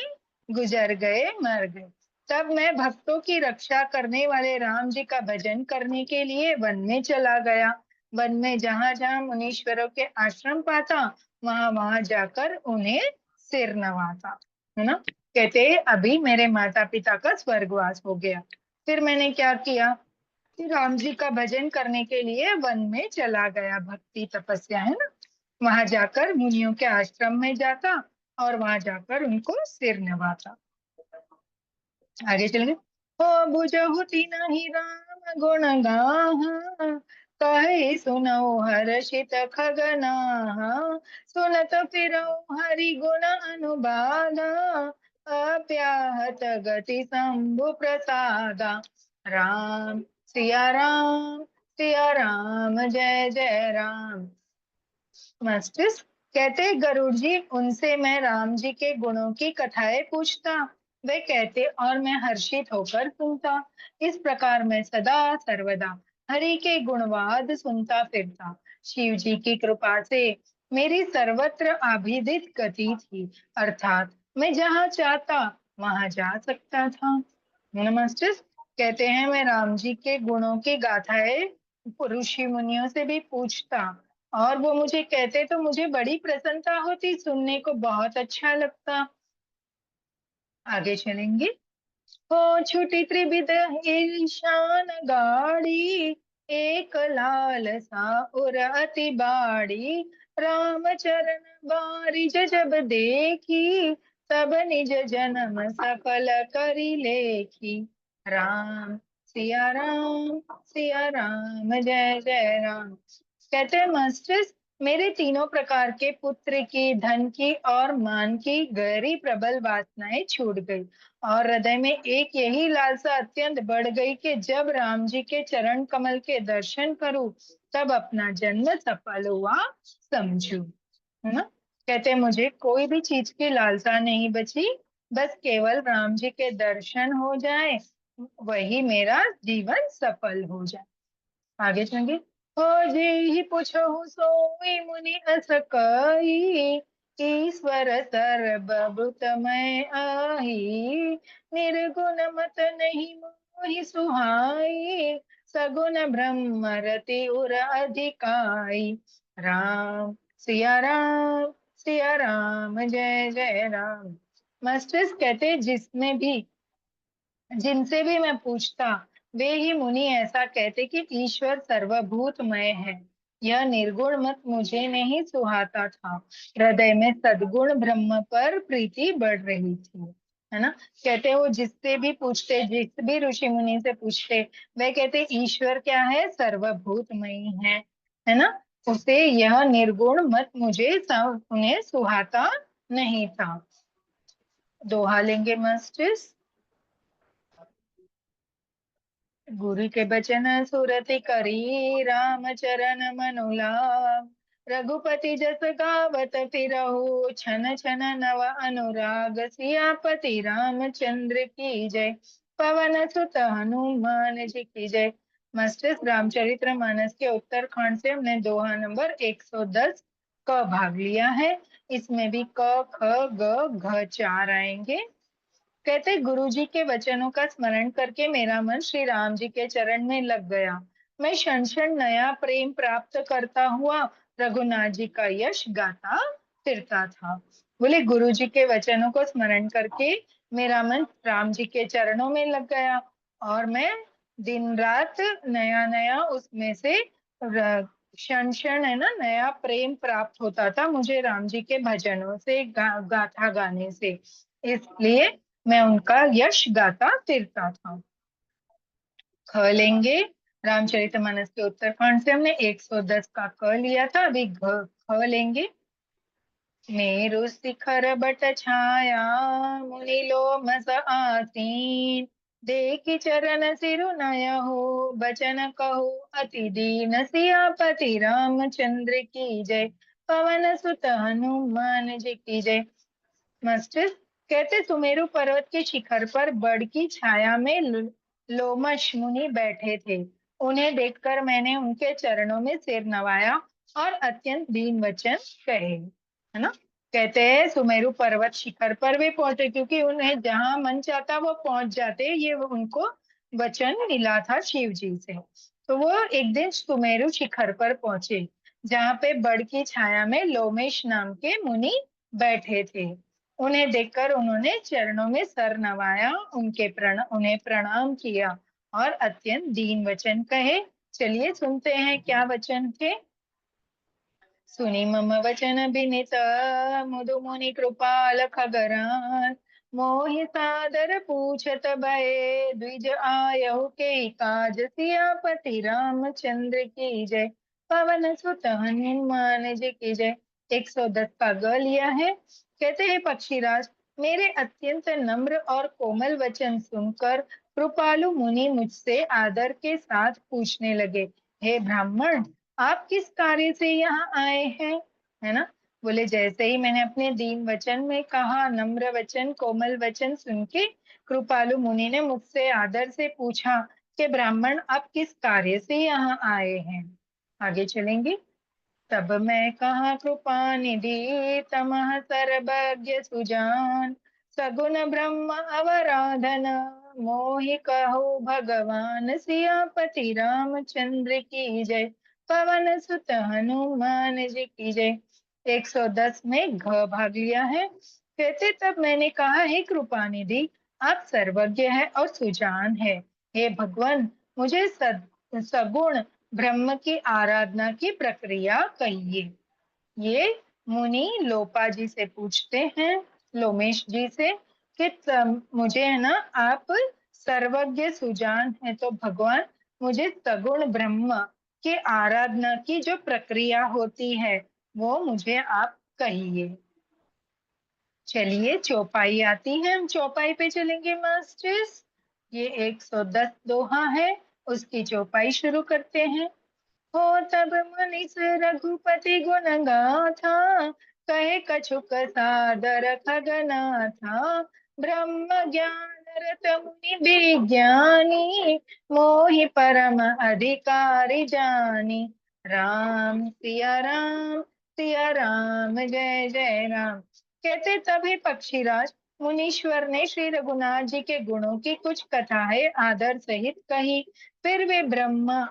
गुजर गए, मर गए, तब मैं भक्तों की रक्षा करने वाले राम जी का भजन करने के लिए वन में चला गया। वन में जहां जहां मुनीश्वरों के आश्रम पाता वहां वहां जाकर उन्हें सिर नवाता, है ना। कहते अभी मेरे माता पिता का स्वर्गवास हो गया, फिर मैंने क्या किया कि राम जी का भजन करने के लिए वन में चला गया, भक्ति तपस्या, है ना। वहां जाकर मुनियों के आश्रम में जाता और वहां जाकर उनको सिर नवाता। आगे चलेंगे। हो बुझहु तिनहि राम गुण गाहा, कहे सुनौ हर्षित खगनाहा। सुनत फिरौ हरि गुण अनुबादा, अप्याहत गति शंभु प्रसादा। राम सिया राम जय जय राम। मास्टर्स कहते गरुड़ जी, उनसे मैं राम जी के गुणों की कथाएं पूछता, वे कहते और मैं हर्षित होकर सुनता। इस प्रकार मैं सदा सर्वदा हरि के गुणवाद सुनता फिरता। शिव जी की कृपा से मेरी सर्वत्र अभिदित गति थी, अर्थात मैं जहाँ चाहता वहां जा सकता था। मास्टर्स कहते हैं मैं राम जी के गुणों की गाथाएं ऋषि मुनियों से भी पूछता और वो मुझे कहते तो मुझे बड़ी प्रसन्नता होती, सुनने को बहुत अच्छा लगता। आगे चलेंगे। हो छुटी त्रिविध ईशान गाड़ी, एक लाल सा उर अति बाड़ी। राम चरण बारिज जब देखी, तब निज जन्म सफल करी लेखी। राम सिया राम जय जय राम। कहते हैं मास्टर्स मेरे तीनों प्रकार के पुत्र की, धन की और मान की गहरी प्रबल वासनाएं छूट गई और हृदय में एक यही लालसा अत्यंत बढ़ गई कि जब राम जी के चरण कमल के दर्शन करूं तब अपना जन्म सफल हुआ समझू, है ना। कहते मुझे कोई भी चीज की लालसा नहीं बची, बस केवल राम जी के दर्शन हो जाए वही मेरा जीवन सफल हो जाए। आगे चलेंगे। हो जे ही पूछो सोई मुनि अस कही, ईश्वर सर्वभूत मैं आही। निर्गुण मत नहीं मोहि सुहाई, सगुण ब्रह्म रति उर अधिकाई। राम सिया राम जय जय राम। मास्टर्स कहते जिनसे भी मैं पूछता वे ही मुनि ऐसा कहते कि ईश्वर सर्वभूतमय है। यह निर्गुण मत मुझे नहीं सुहाता था, हृदय में सद्गुण ब्रह्म पर प्रीति बढ़ रही थी, है ना। कहते वो जिससे भी पूछते, जिस भी ऋषि मुनि से पूछते, वे कहते ईश्वर क्या है, सर्वभूतमयी है ना। उसे यह निर्गुण मत मुझे उन्हें सुहाता नहीं था। दोहा लेंगे मास्टर्स। गुरु के बचन सुरति करी, राम चरण मनु लाभ। रघुपति जस गावत फिरहु, छन छन नव अनुराग। सियापति रामचंद्र की जय, पवन सुत हनुमान जी की जय। मास्टर्स रामचरितमानस के उत्तरखंड से हमने दोहा नंबर 110 का भाग लिया है। इसमें भी क ख ग घ 4 आएंगे। कहते गुरु जी के वचनों का स्मरण करके मेरा मन श्री राम जी के चरण में लग गया। मैं क्षण क्षण नया प्रेम प्राप्त करता हुआ रघुनाथ जी का यश गाता फिरता था। बोले गुरु जी के वचनों को स्मरण करके मेरा मन राम जी के चरणों में लग गया और मैं दिन रात नया नया उसमें से क्षण क्षण है ना नया प्रेम प्राप्त होता था मुझे राम जी के भजनों से गाथा गाने से। इसलिए मैं उनका यश गाता फिरता था। ख लेंगे। रामचरितमानस के उत्तरकांड से हमने 110 का क लिया था, अभी ख लेंगे। मेरु शिखर बट छाया मुनि लोमस आसीन देखि चरण सिरु नयहु बचन कहु अति दीन सियापति रामचंद्र की जय पवन सुत हनुमान जी की जय। मास्टर कहते सुमेरु पर्वत के शिखर पर बड़ की छाया में लोमश मुनि बैठे थे। उन्हें देखकर मैंने उनके चरणों में सिर नवाया और अत्यंत दीन वचन कहे, है ना। कहते हैं सुमेरु पर्वत शिखर पर वे पहुंचे क्योंकि उन्हें जहां मन चाहता वो पहुंच जाते, ये उनको वचन मिला था शिव जी से। तो वो एक दिन सुमेरु शिखर पर पहुंचे जहाँ पे बड़ की छाया में लोमेश नाम के मुनि बैठे थे। उन्हें देखकर उन्होंने चरणों में सर नवाया, उन्हें प्रणाम किया और अत्यंत दीन वचन कहे। चलिए सुनते हैं क्या वचन थे। सुनि मम वचन विनित मुदु मुनि कृपाल खगरान मोहि सादर पूछत भये द्विज आयहु के काज सियापति रामचंद्र की जय पवन सुत हनुमान जी की जय। 110 का ग लिया है। कहते हैं पक्षीराज मेरे अत्यंत नम्र और कोमल वचन सुनकर कृपालु मुनि मुझसे आदर के साथ पूछने लगे, हे ब्राह्मण आप किस कार्य से यहाँ आए हैं, है ना। बोले जैसे ही मैंने अपने दीन वचन में कहा, नम्र वचन कोमल वचन सुन के कृपालु मुनि ने मुझसे आदर से पूछा कि ब्राह्मण आप किस कार्य से यहाँ आए हैं। आगे चलेंगे। तब मैं कहा कृपा निधि तमह सर्वज्ञ सुजान सगुन ब्रह्म अवराधन मोहि कहो भगवान सियापति रामचंद्र की जय पवन सुत हनुमान जी की जय। 110 में घ भाग लिया है। कहते तब मैंने कहा हे कृपा निधि आप सर्वज्ञ है और सुजान है, हे भगवान मुझे सगुण ब्रह्म की आराधना की प्रक्रिया कहिए। ये मुनि लोपा जी से पूछते हैं, लोमेश जी से कि मुझे है ना आप सर्वज्ञ सुजान है तो भगवान मुझे सगुण ब्रह्म के आराधना की जो प्रक्रिया होती है वो मुझे आप कहिए। चलिए चौपाई आती है, हम चौपाई पे चलेंगे मास्टर्स। ये 110 दोहा है, उसकी चौपाई शुरू करते हैं। हो तब मनीष रघुपति गुण गाथा कहे कछुक सादर खगनाथा ब्रह्म ज्ञान रत मुनि विज्ञानी मोहि परम अधिकारी जानी सिया राम जय जय राम। कहते तभी पक्षीराज मुनीश्वर ने श्री रघुनाथ जी के गुणों की कुछ कथाएं आदर सहित कही। फिर वे ब्रह्मा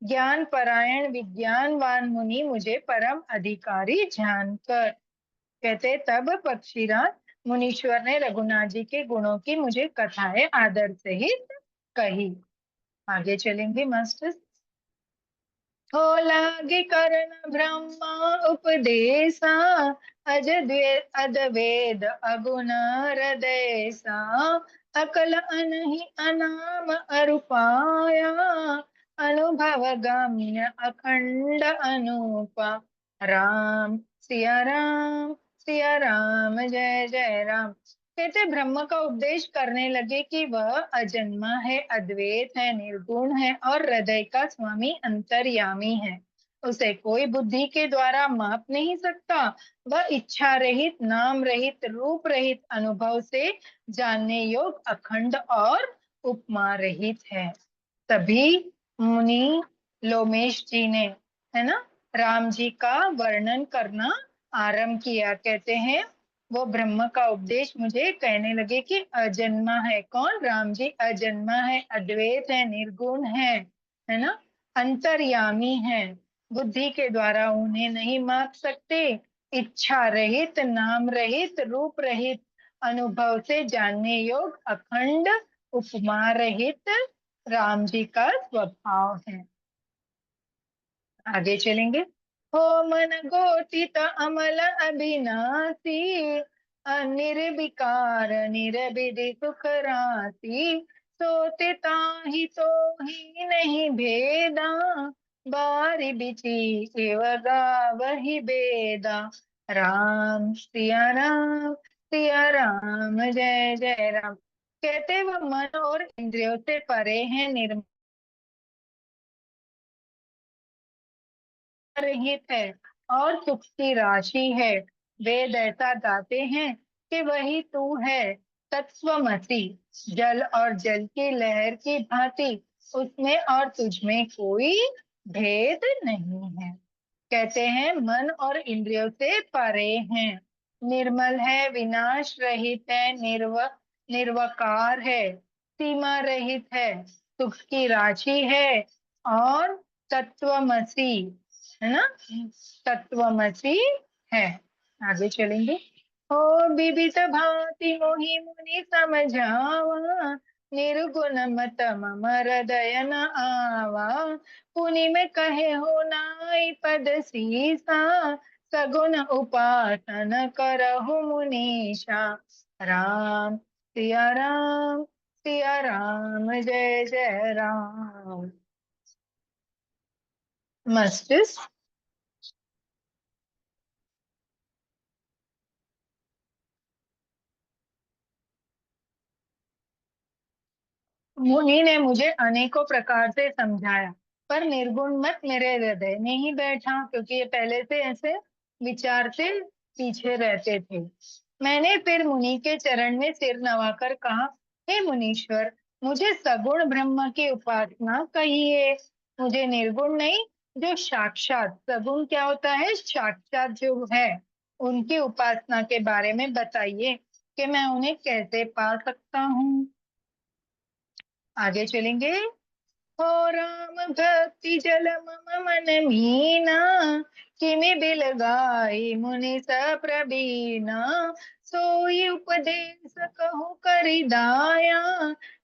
ज्ञान परायण विज्ञानवान मुनि मुझे परम अधिकारी जानकर। कहते तब पक्षीराज मुनीश्वर ने रघुनाथ जी के गुणों की मुझे कथाएं आदर सहित कही। आगे चलेंगे मास्टर। हो लागे कर्ण ब्रह्मा उपदेशा अद्वैद अगुण हृदयसा अकल अनहि अनाम अरुपाया अनुभव गम्य अखंड अनूपा राम सिया राम जय जय राम। कहते ब्रह्म का उपदेश करने लगे कि वह अजन्मा है, अद्वैत है, निर्गुण है और हृदय का स्वामी अंतर्यामी है। उसे कोई बुद्धि के द्वारा माप नहीं सकता। वह इच्छा रहित, नाम रहित, रूप रहित, अनुभव से जानने योग्य, अखंड और उपमा रहित है। तभी मुनि लोमेश जी ने, है ना, राम जी का वर्णन करना आरंभ किया। कहते हैं वो ब्रह्म का उपदेश मुझे कहने लगे कि अजन्मा है। कौन? राम जी अजन्मा है, अद्वैत है, निर्गुण है ना, अंतर्यामी है, बुद्धि के द्वारा उन्हें नहीं माप सकते, इच्छा रहित, नाम रहित, रूप रहित, अनुभव से जानने योग्य, अखंड, उपमा रहित राम जी का स्वभाव है। आगे चलेंगे। हो मन गोटित अमल अभिनाशी, निर्विकार निर्विधि सुख राशि, सोते ताहि तो ही नहीं भेदा, बारी बिची एव गावहि बेदा। राम सिया राम, सिया राम, जय जय राम। कहते वह मन और इंद्रियों से परे है, निर्मल रहित है और सुख की राशि है। वेद ऐसा गाते हैं कि वही तू है, तत्वमसि, जल और जल की लहर की भांति, उसमें और तुझ में कोई भेद नहीं है। कहते हैं मन और इंद्रियों से परे हैं, निर्मल है, विनाश रहित है, निर्वकार है, सीमा रहित है, सुख की राशि है और तत्वमसि, है ना, तत्वमसि है। आगे चलेंगे। हो विविध भांति मोहि मुनि समझावा, निर्गुण मत मम हृदय न आवा, पुनि में कहे हो नाई पद सीसा, सगुण उपासन करहु मुनीषा। राम सिया राम, सिया राम, जय जय राम। मस्त। मुनि ने मुझे अनेकों प्रकार से समझाया, पर निर्गुण मत मेरे हृदय में ही बैठा, क्योंकि ये पहले से ऐसे विचार से पीछे रहते थे। मैंने फिर मुनि के चरण में सिर नवाकर कहा, हे मुनीश्वर, मुझे सगुण ब्रह्म की उपासना कहिए। मुझे निर्गुण नहीं, जो साक्षात, सगुण क्या होता है? साक्षात जो है, उनकी उपासना के बारे में बताइए कि मैं उन्हें कैसे पा सकता हूँ। आगे चलेंगे। हो राम भक्ति जल मम मन मीना, किमि बिल गाई मुनि स प्रवीणा, सोई उपदेश कहु करि दाया,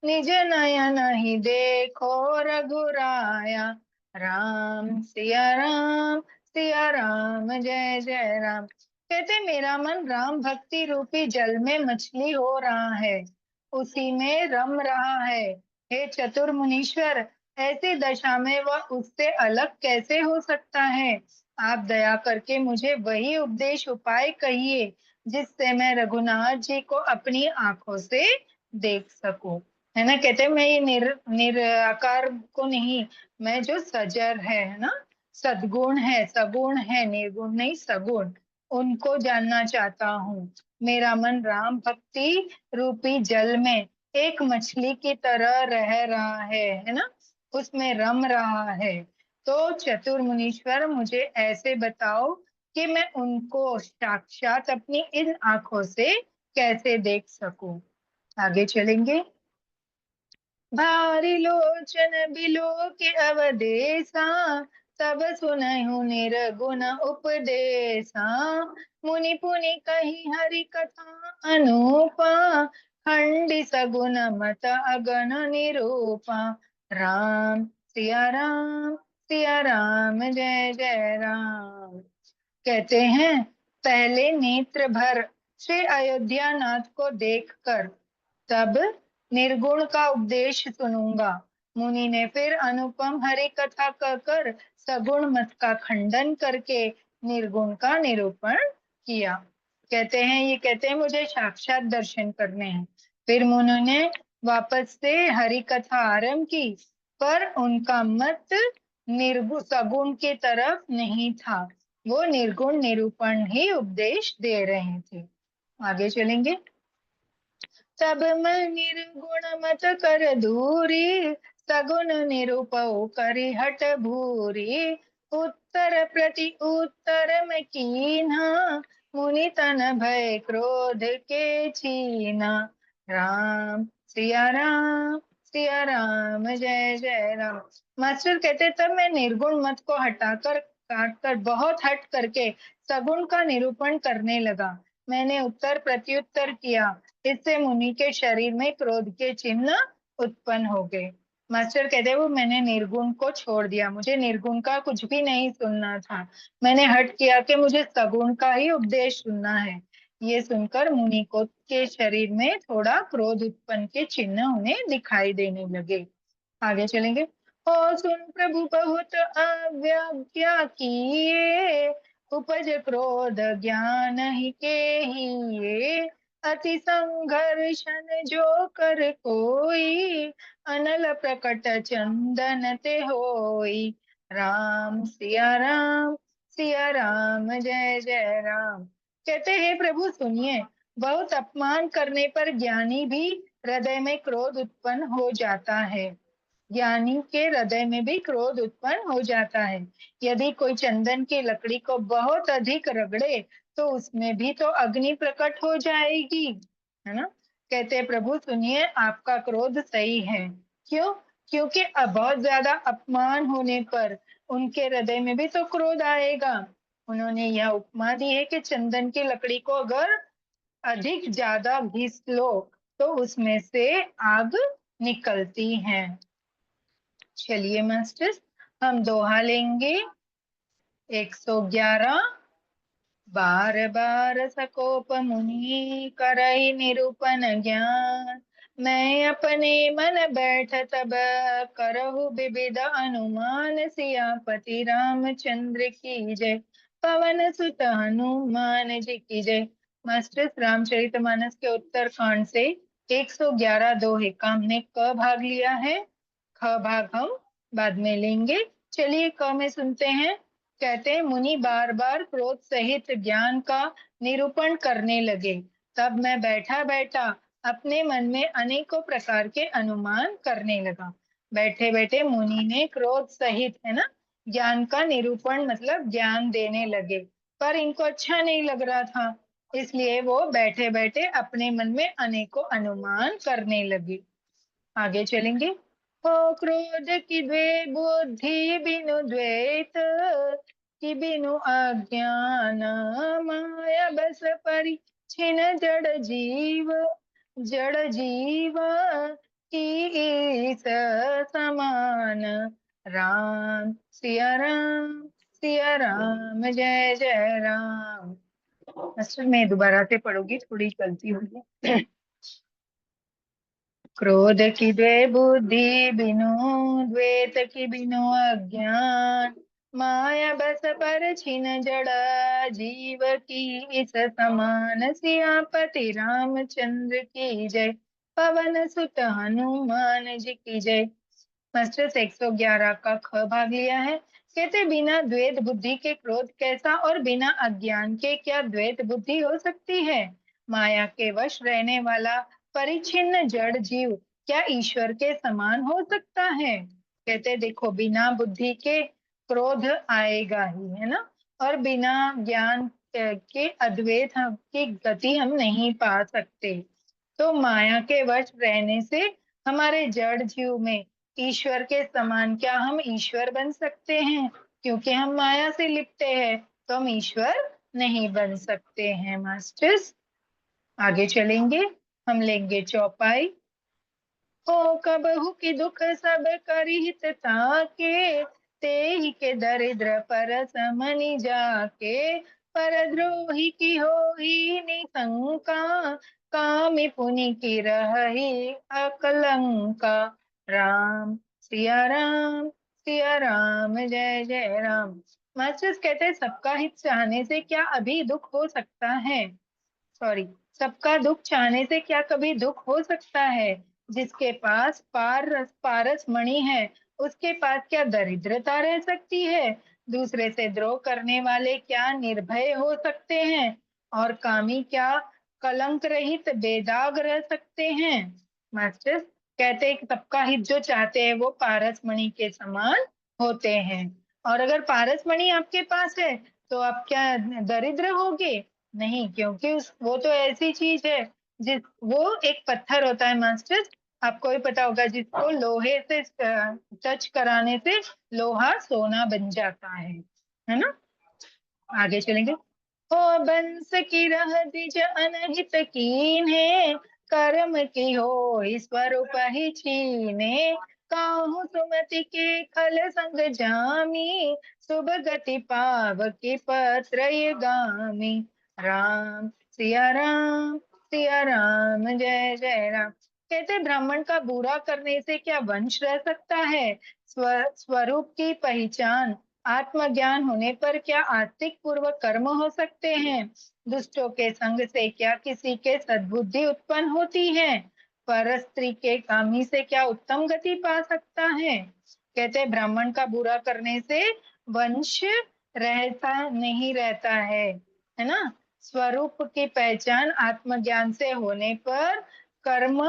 निज नयन ही देखो रघुराया। राम सिया राम, सिया राम, जय जय राम। कहते मेरा मन राम भक्ति रूपी जल में मछली हो रहा है, उसी में रम रहा है। हे चतुर मुनीश्वर, ऐसी दशा में वह उससे अलग कैसे हो सकता है? आप दया करके मुझे वही उपदेश उपाय कहिए, जिससे मैं रघुनाथ जी को अपनी आंखों से देख सकूं। है ना, कहते हैं मैं ये निराकार को नहीं, मैं जो सजर है ना, सद्गुण है, सगुण है, निर्गुण नहीं सगुण, उनको जानना चाहता हूँ। मेरा मन राम भक्ति रूपी जल में एक मछली की तरह रह रहा है ना, उसमें रम रहा है। तो चतुर मुनीश्वर मुझे ऐसे बताओ कि मैं उनको साक्षात अपनी इन आंखों से कैसे देख सकूं। आगे चलेंगे। भारी लोचन बिलो के अवदेशा, तब सुनहु निर्गुण उपदेशा, मुनि पुनि कही हरि कथा अनूपा, खंडी सगुन मत अगन निरूपा। राम सिया राम, सिया राम, जय जय राम। कहते हैं पहले नेत्र भर श्री अयोध्या नाथ को देखकर तब निर्गुण का उपदेश सुनूंगा। मुनि ने फिर अनुपम हरि कथा कहकर सगुण मत का खंडन करके निर्गुण का निरूपण किया। कहते हैं ये कहते हैं मुझे साक्षात दर्शन करने हैं। फिर मुनि ने वापस से हरि कथा आरंभ की, पर उनका मत निर्गुण सगुण की तरफ नहीं था, वो निर्गुण निरूपण ही उपदेश दे रहे थे। आगे चलेंगे। तब मैं निर्गुण मत कर दूरी, सगुन निरूपौ करि हट भूरी, उत्तर प्रति उत्तर में कीन्हा, मुनि तन भय क्रोध के छीना। राम सिया राम, सिया राम, जय जय राम। मास्टर कहते तब मैं निर्गुण मत को हटाकर काट कर बहुत हट करके सगुण का निरूपण करने लगा। मैंने उत्तर प्रत्युत्तर किया, इससे मुनि के शरीर में क्रोध के चिन्ह उत्पन्न हो गए। मास्टर कहते वो मैंने निर्गुण को छोड़ दिया, मुझे निर्गुण का कुछ भी नहीं सुनना था। मैंने हट किया कि मुझे सगुण का ही उपदेश सुनना है। ये सुनकर मुनि को के शरीर में थोड़ा क्रोध उत्पन्न के चिन्ह उन्हें दिखाई देने लगे। आगे चलेंगे। ओ सुन प्रभु बहुत अव्याज्ञा किए, उपज क्रोध ज्ञान ही के ही। अति संघर्षण जो कर कोई, अनल प्रकट चंदन ते होई। राम सिया राम, सिया राम, जय जय राम। कहते हैं प्रभु सुनिए, बहुत अपमान करने पर ज्ञानी भी हृदय में क्रोध उत्पन्न हो जाता है। ज्ञानी के हृदय में भी क्रोध उत्पन्न हो जाता है। यदि कोई चंदन की लकड़ी को बहुत अधिक रगड़े तो उसमें भी तो अग्नि प्रकट हो जाएगी, है ना। कहते प्रभु सुनिए, आपका क्रोध सही है। क्यों? क्योंकि अब बहुत ज्यादा अपमान होने पर उनके हृदय में भी तो क्रोध आएगा। उन्होंने यह उपमा दी है कि चंदन की लकड़ी को अगर अधिक ज्यादा घिस लो तो उसमें से आग निकलती है। चलिए मास्टर्स, हम दोहा लेंगे। 111। बार बार सकोप मुनि करहि निरूपण ज्ञान, मैं अपने मन बैठ तब करहु विविध अनुमान। सियापति रामचंद्र की जय, पवन सुत हनुमान जी की जय। मास्टर्स, रामचरितमानस के उत्तर कांड से 111 दोहे का हमने क भाग लिया है, ख भाग हम बाद में लेंगे। चलिए क में सुनते हैं। कहते हैं मुनि बार बार क्रोध सहित ज्ञान का निरूपण करने लगे, तब मैं बैठा बैठा अपने मन में अनेकों प्रकार के अनुमान करने लगा। बैठे बैठे मुनि ने क्रोध सहित, है ना, ज्ञान का निरूपण मतलब ज्ञान देने लगे, पर इनको अच्छा नहीं लग रहा था, इसलिए वो बैठे बैठे अपने मन में अनेकों अनुमान करने लगे। आगे चलेंगे। हो क्रोध की द्वे बुद्धि बिनु द्वैत, कि बिनु अज्ञान माया बस परि छिन जड़ जीव। जड़ जीव की ईस समान। राम सिया राम, सिया राम, जय जय राम। मास्टर मैं दोबारा से पढ़ूंगी, थोड़ी गलती हुई है। क्रोध की द्वे बुद्धि बिनु द्वैत की बिनु अज्ञान, माया बस पर छिन जड़ा जीव की इस समान। सियापति रामचंद्र की जय, पवन सुत हनुमान जी की जय। मास्टर्स 111 का ख भाग लिया है। कहते बिना द्वैत बुद्धि के क्रोध कैसा, और बिना अज्ञान के क्या द्वैत बुद्धि हो सकती है। माया के वश रहने वाला परिच्छिन्न जड़ जीव क्या ईश्वर के समान हो सकता है। कहते देखो, बिना बुद्धि के क्रोध आएगा ही, है ना, और बिना ज्ञान के अद्वैत की गति हम नहीं पा सकते। तो माया के वश रहने से हमारे जड़ जीव में ईश्वर के समान क्या हम ईश्वर बन सकते हैं। क्योंकि हम माया से लिपटे हैं तो हम ईश्वर नहीं बन सकते हैं। मास्टर्स आगे चलेंगे, हम लेंगे चौपाई। हो कबहु की दुख सब करिहित ताके, तेहि के दरिद्र पर समनि जाके। परद्रोही की होई निशंका, कामी पुनि की रही अकलंका। राम सिया राम, सिया राम, जय जय राम। मास्टर्स कहते हैं सबका हित चाहने से क्या अभी दुख हो सकता है। सॉरी, सबका दुख चाहने से क्या कभी दुख हो सकता है। जिसके पास पारस मणि है उसके पास क्या दरिद्रता रह सकती है। दूसरे से द्रोह करने वाले क्या निर्भय हो सकते हैं, और कामी क्या कलंक रहित बेदाग रह सकते हैं। मास्टर्स कहते हैं कि सबका हित जो चाहते हैं वो पारस मणि के समान होते हैं, और अगर पारस मणि आपके पास है तो आप क्या दरिद्र होगे? नहीं, क्योंकि वो तो ऐसी चीज है जिस वो एक पत्थर होता है मास्टर, आपको भी पता होगा, जिसको लोहे से टच कराने से लोहा सोना बन जाता है ना। आगे चलेंगे। हो बंस की रह दिज अनहित कीन्हे, कर्म की हो स्वरूप ही छीने, काहू सुमति के खल संग जामी, शुभ गति पाव की पत्र ये गामी। राम सिया राम जय जय राम। कहते ब्राह्मण का बुरा करने से क्या वंश रह सकता है? स्वरूप की पहचान आत्मज्ञान होने पर क्या आस्तिक पूर्वक कर्म हो सकते हैं? दुष्टों के संग से क्या किसी के सद्बुद्धि उत्पन्न होती है? पर स्त्री के कामी से क्या उत्तम गति पा सकता है? कहते ब्राह्मण का बुरा करने से वंश रहता नहीं रहता है ना। स्वरूप की पहचान आत्मज्ञान से होने पर कर्म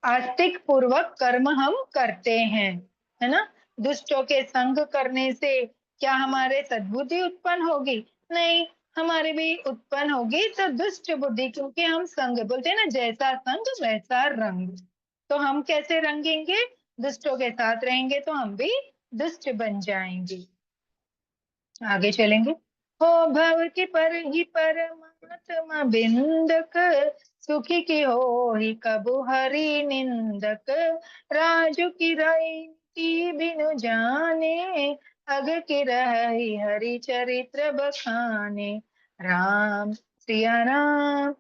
आस्तिक पूर्वक कर्म हम करते हैं, है ना। दुष्टों के संग करने से क्या हमारे सद्बुद्धि उत्पन्न होगी? नहीं, हमारी भी उत्पन्न होगी तो दुष्ट बुद्धि, क्योंकि हम संग बोलते हैं ना, जैसा संग वैसा रंग। तो हम कैसे रंगेंगे? दुष्टों के साथ रहेंगे तो हम भी दुष्ट बन जाएंगे। आगे चलेंगे। हो भव की पर ही परमात्मा बिंदक, सुखी की हो ही कबु हरि निंदक, राजू की रही बिनु जाने, अग की रही हरि चरित्र बखाने। राम सिया राम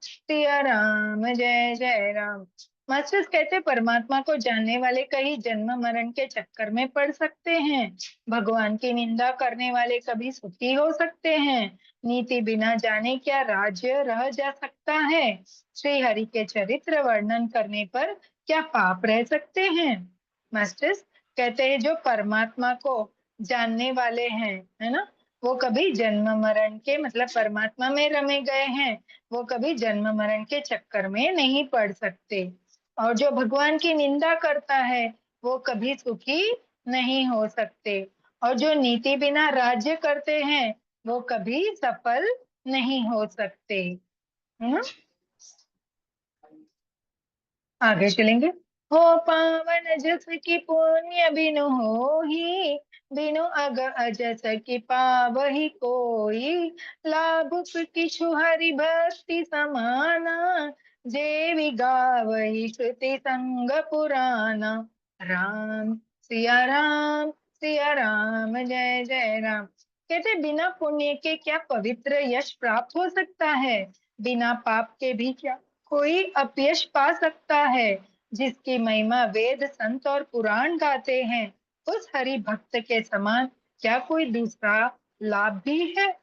जय जय राम। मास्टर्स कहते परमात्मा को जानने वाले कहीं जन्म मरण के चक्कर में पड़ सकते हैं। भगवान की निंदा करने वाले कभी सुखी हो सकते हैं। नीति बिना जाने क्या राज्य रह जा सकता है? श्री हरि के चरित्र वर्णन करने पर क्या पाप रह सकते हैं? मास्टर्स कहते हैं जो परमात्मा को जानने वाले हैं, है ना, वो कभी जन्म मरण के, मतलब परमात्मा में रमे गए हैं, वो कभी जन्म मरण के चक्कर में नहीं पड़ सकते। और जो भगवान की निंदा करता है वो कभी सुखी नहीं हो सकते। और जो नीति बिना राज्य करते हैं वो कभी सफल नहीं हो सकते, है ना। आगे चलेंगे। हो पावन जस की पुण्य बिनु होही, बिनु अग अजस की पावही कोई, लाभ किछु हरि भक्ति समाना, जेवि गावही श्रुति संग पुराना। राम सिया राम जय जय राम। कहते बिना पुण्य के क्या पवित्र यश प्राप्त हो सकता है? बिना पाप के भी क्या कोई अपयश पा सकता है? जिसकी महिमा वेद संत और पुराण गाते हैं, उस हरि भक्त के समान क्या कोई दूसरा लाभ भी है?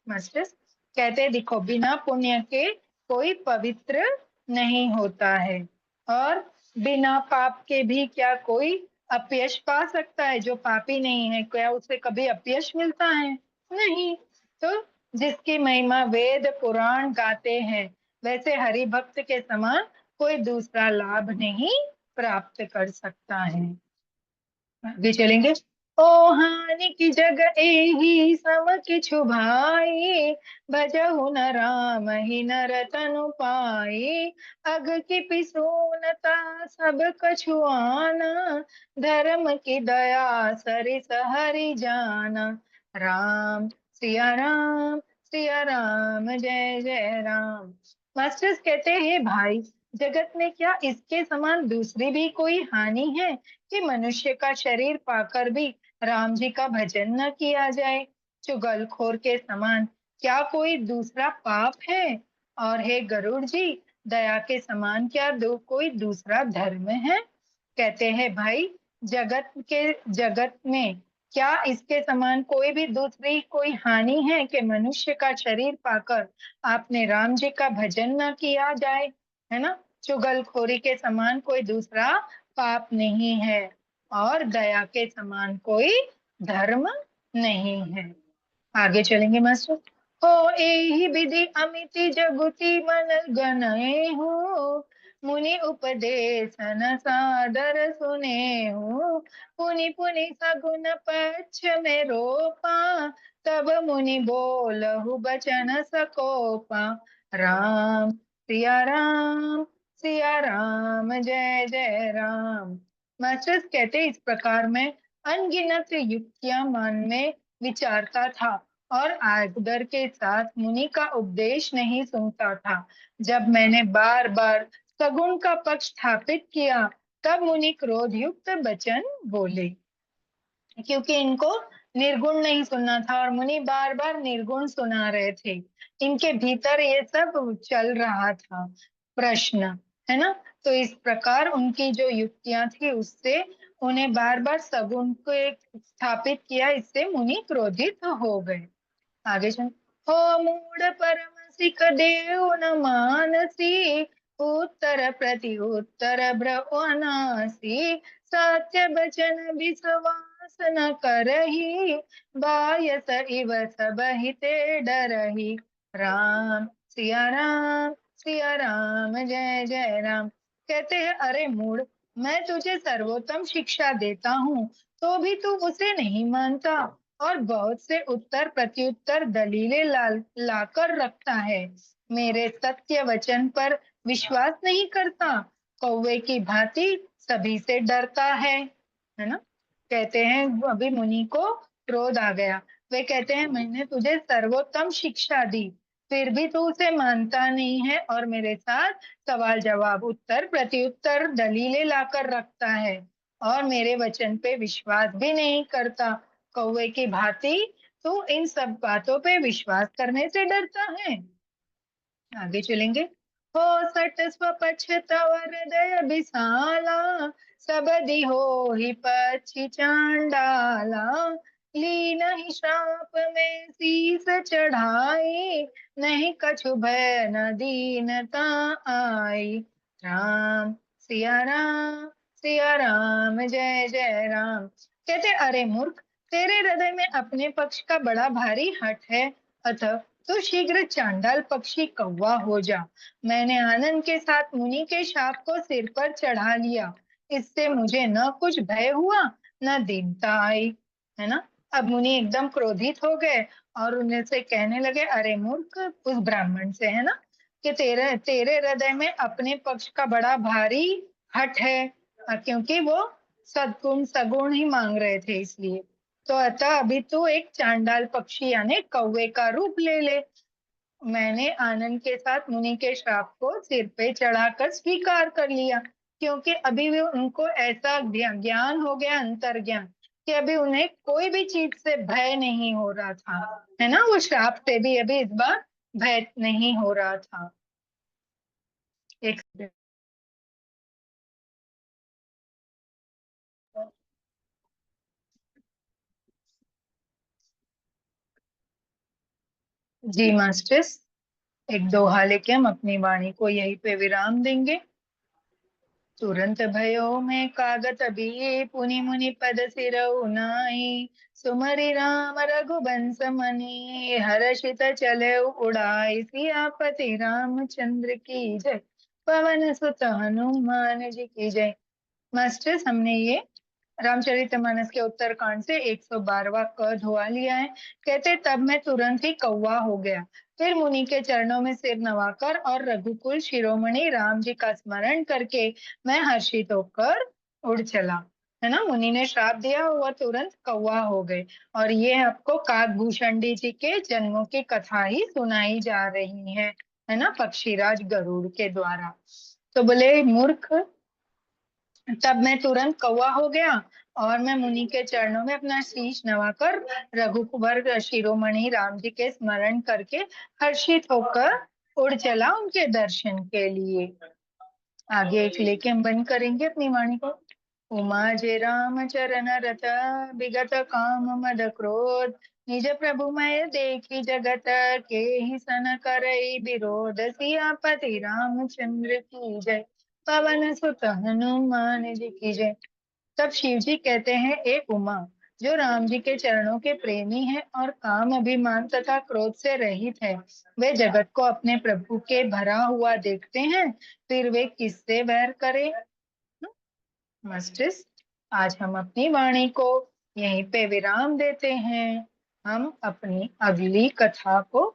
मास्टर्स कहते हैं देखो, बिना पुण्य के कोई पवित्र नहीं होता है, और बिना पाप के भी क्या कोई अपयश पा सकता है? जो पापी नहीं है क्या उसे कभी अपयश मिलता है? नहीं। तो जिसकी महिमा वेद पुराण गाते हैं, वैसे हरि भक्त के समान कोई दूसरा लाभ नहीं प्राप्त कर सकता है। आगे चलेंगे। ओ हानि की जग एही सम किछु भाई, भजहु न राम ही नर तनु पाई, अग की पिसूनता सब कछु आना, धर्म की दया सरिस हरि जाना। राम सिया राम जय जय राम। मास्टर्स कहते हैं भाई, जगत में क्या इसके समान दूसरी भी कोई हानि है कि मनुष्य का शरीर पाकर भी राम जी का भजन न किया जाए? चुगलखोर के समान क्या कोई दूसरा पाप है? और हे गरुड़ जी, दया के समान क्या कोई दूसरा धर्म है? कहते हैं भाई, जगत में क्या इसके समान कोई भी दूसरी कोई हानि है कि मनुष्य का शरीर पाकर आपने राम जी का भजन न किया जाए, है ना। चुगलखोरी के समान कोई दूसरा पाप नहीं है, और दया के समान कोई धर्म नहीं है। आगे चलेंगे मास्टर। हो एहि विधि अमिति जगुति मन गनए हो, मुनि उपदेशन सादर सुने हूँ। पुनि पुनि सगुन पक्ष में रोपा, तब मुनि बोलहु बचन सकोपा। राम सिया राम, सिया राम, जय जय राम। मास्टर्स कहते इस प्रकार मैं अनगिनत युक्तियां मन में विचारता था और आदर के साथ मुनि का उपदेश नहीं सुनता था। जब मैंने बार बार सगुण का पक्ष स्थापित किया, तब मुनि क्रोध युक्त वचन बोले, क्योंकि इनको निर्गुण नहीं सुनना था और मुनि बार बार निर्गुण सुना रहे थे। इनके भीतर ये सब चल रहा था प्रश्न, है ना। तो इस प्रकार उनकी जो युक्तियां थी उससे उन्हें बार बार सगुण को एक स्थापित किया, इससे मुनि क्रोधित हो गए। आगे चल, हो मूढ़ परम सिख देव न मानसी, उत्तर प्रति उत्तर ब्रह्मनासी, सत्य बचन विश्वास न करही, बायस इव सब हिते डरही। राम सिया राम, सिया राम, जय जय राम। कहते हैं, अरे मूढ़, मैं तुझे सर्वोत्तम शिक्षा देता हूँ, तो भी तू उसे नहीं मानता और बहुत से उत्तर प्रत्युत्तर दलीलें लाकर रखता है। मेरे सत्य वचन पर विश्वास नहीं करता, कौवे की भांति सभी से डरता है ना। कहते हैं अभी मुनि को क्रोध आ गया। वे कहते हैं, मैंने तुझे सर्वोत्तम शिक्षा दी, फिर भी तू उसे मानता नहीं है और मेरे साथ सवाल जवाब, उत्तर प्रत्युत्तर दलीलें लाकर रखता है और मेरे वचन पे विश्वास भी नहीं करता। कौवे की भांति तू इन सब बातों पे विश्वास करने से डरता है। आगे चलेंगे। हो सट स्वपक्ष तव हृदय विशाला, सबदि हो ही पक्षी चांडाला, लीन ही श्राप में शीस चढ़ाई, नहीं कछु भय न दीनता आई। राम सिया राम, सिया राम, जय जय राम। कहते, अरे मूर्ख, तेरे हृदय में अपने पक्ष का बड़ा भारी हठ है, अतः तो शीघ्र चांडाल पक्षी कौवा हो जा। मैंने आनंद के साथ मुनि के शाप को सिर पर चढ़ा लिया, इससे मुझे न कुछ भय हुआ न दीनता आई, है ना। अब मुनि एकदम क्रोधित हो गए और उन्हें से कहने लगे, अरे मूर्ख, उस ब्राह्मण से, है ना, कि तेरे तेरे हृदय में अपने पक्ष का बड़ा भारी हठ है, क्योंकि वो सद्गुण सगुण ही मांग रहे थे इसलिए। तो अतः अभी तू एक चांडाल पक्षी यानी कौवे का रूप ले ले। मैंने आनंद के साथ मुनि के श्राप को सिर पे चढ़ाकर स्वीकार कर लिया, क्योंकि अभी भी उनको ऐसा ज्ञान हो गया, अंतर्ज्ञान, कि अभी उन्हें कोई भी चीज से भय नहीं हो रहा था, है ना। वो श्राप से भी अभी इस बार भय नहीं हो रहा था। एक जी मास्टर्स, एक दोहा लेके हम अपनी वाणी को यहीं पे विराम देंगे। तुरंत भयो में कागत अभी, पुनि मुनि पद सिरऊ नाई, सुमरि राम रघुबंस मनि, हर्षित चले उड़ाई, सियापति रामचंद्र की जय, पवन सुत हनुमान जी की जय। मास्टर्स, हमने ये रामचरितमानस के उत्तरकांड से 112वां क धुआ लिया है। कहते, तब मैं तुरंत ही कौवा हो गया, फिर मुनि के चरणों में सिर नवाकर और रघुकुल शिरोमणि राम जी का स्मरण करके मैं हर्षित होकर उड़ चला, है ना। मुनि ने श्राप दिया, वह तुरंत कौवा हो गए। और ये आपको काकभूषणी जी के जन्मों की कथा ही सुनाई जा रही है ना, पक्षीराज गरुड़ के द्वारा। तो बोले, मूर्ख, तब मैं तुरंत कौवा हो गया और मैं मुनि के चरणों में अपना शीश नवाकर रघुवर शिरोमणि राम जी के स्मरण करके हर्षित होकर उड़ चला उनके दर्शन के लिए। आगे एक लेके हम बंद करेंगे अपनी वाणी को। उमा जे राम चरण रत, विगत काम मद क्रोध, निज प्रभु मैं देखी जगत, के ही सन करई विरोध, सियापति रामचंद्र की जय, पवन सुत हनुमान जी की जय। तब शिव जी कहते हैं, ए उमा, जो राम जी के चरणों के प्रेमी है और काम अभिमान तथा क्रोध से रहित है, वे जगत को अपने प्रभु के भरा हुआ देखते हैं, फिर वे किससे वैर करें। मस्टिस, आज हम अपनी वाणी को यहीं पे विराम देते हैं। हम अपनी अगली कथा को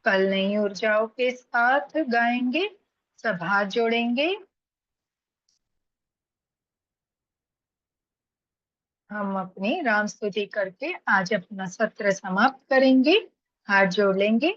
कल नई ऊर्जाओं के साथ गाएंगे। सब हाथ जोड़ेंगे। हम अपनी राम स्तुति करके आज अपना सत्र समाप्त करेंगे। हाथ जोड़ लेंगे।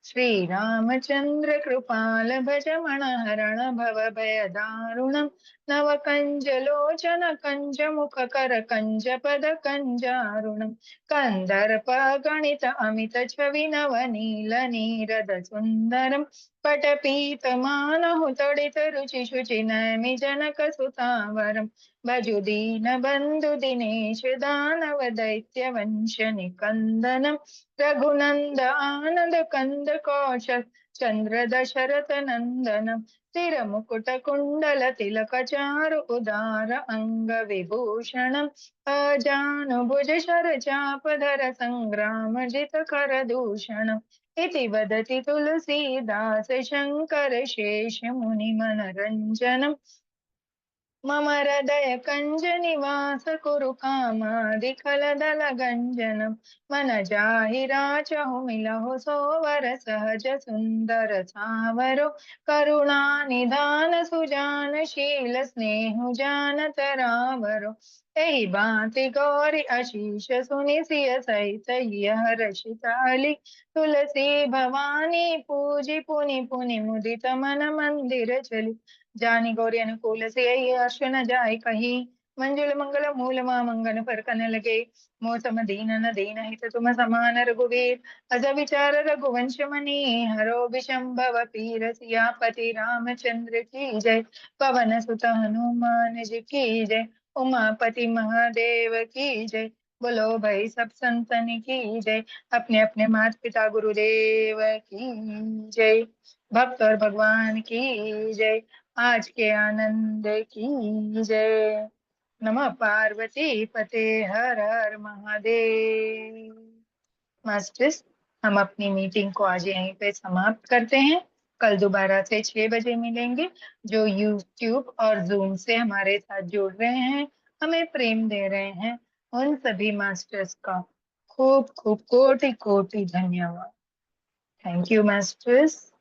श्री रामचंद्र कृपाल भजमण हरण भव भय दारुणम नव कंज लोचन कंज मुख कर कंज पद कंजारुणम कंदर्प गणित अमित छवि नव नील नीरद सुंदरम पटपीत मानहु तडित रुचि शुचि नैमि जनक सुतावरम भजु दीन बंधु दिनेश दानव दैत्य वंश निकंदनम रघुनंद आनंद कंद कौशल चंद्र दशरथ नंदनम तिर मुकुट कुंडल तिलक चारु उदार अंग विभूषणम अजानुभुज शर चाप धर संग्राम जित कर दूषणम इति वदति तुलसीदास शंकर शेष मुनि मनरंजनम मम हृदय कंज निवास कुरु कामादिखल दल गंजनम मन जाहि राचहु मिलहु सोवर सहज सुंदर सावरो करुणा निधान सुजान शील स्नेहु जानत रावरो एहि बाति गौरी अशीष सुनि सिय सहित यह हर्षिताली तुलसी भवानी पूजी पुनि पुनि मुदित मन मंदिर चली जानी गौरी अनुकूल से हर्ष न जाय कहीं मंजुल मंगल मूल मा मंगन पर कन लगे मौसम दीन न दीन हित तुम समान रघुवीर अज विचार रघुवंश मणि हरो विशंभव पीर सियापति रामचंद्र की जय पवन सुत हनुमान जी की जय उमापति महादेव की जय बोलो भाई सब संतन की जय अपने अपने माता पिता गुरुदेव की जय भक्त और भगवान की जय आज के आनंद की जय नमः पार्वती पते हर हर महादेव। मास्टर्स, हम अपनी मीटिंग को आज यहीं पे समाप्त करते हैं। कल दोबारा से 6 बजे मिलेंगे। जो यूट्यूब और जूम से हमारे साथ जुड़ रहे हैं, हमें प्रेम दे रहे हैं, उन सभी मास्टर्स का खूब खूब कोटि कोटि धन्यवाद। Thank you masters.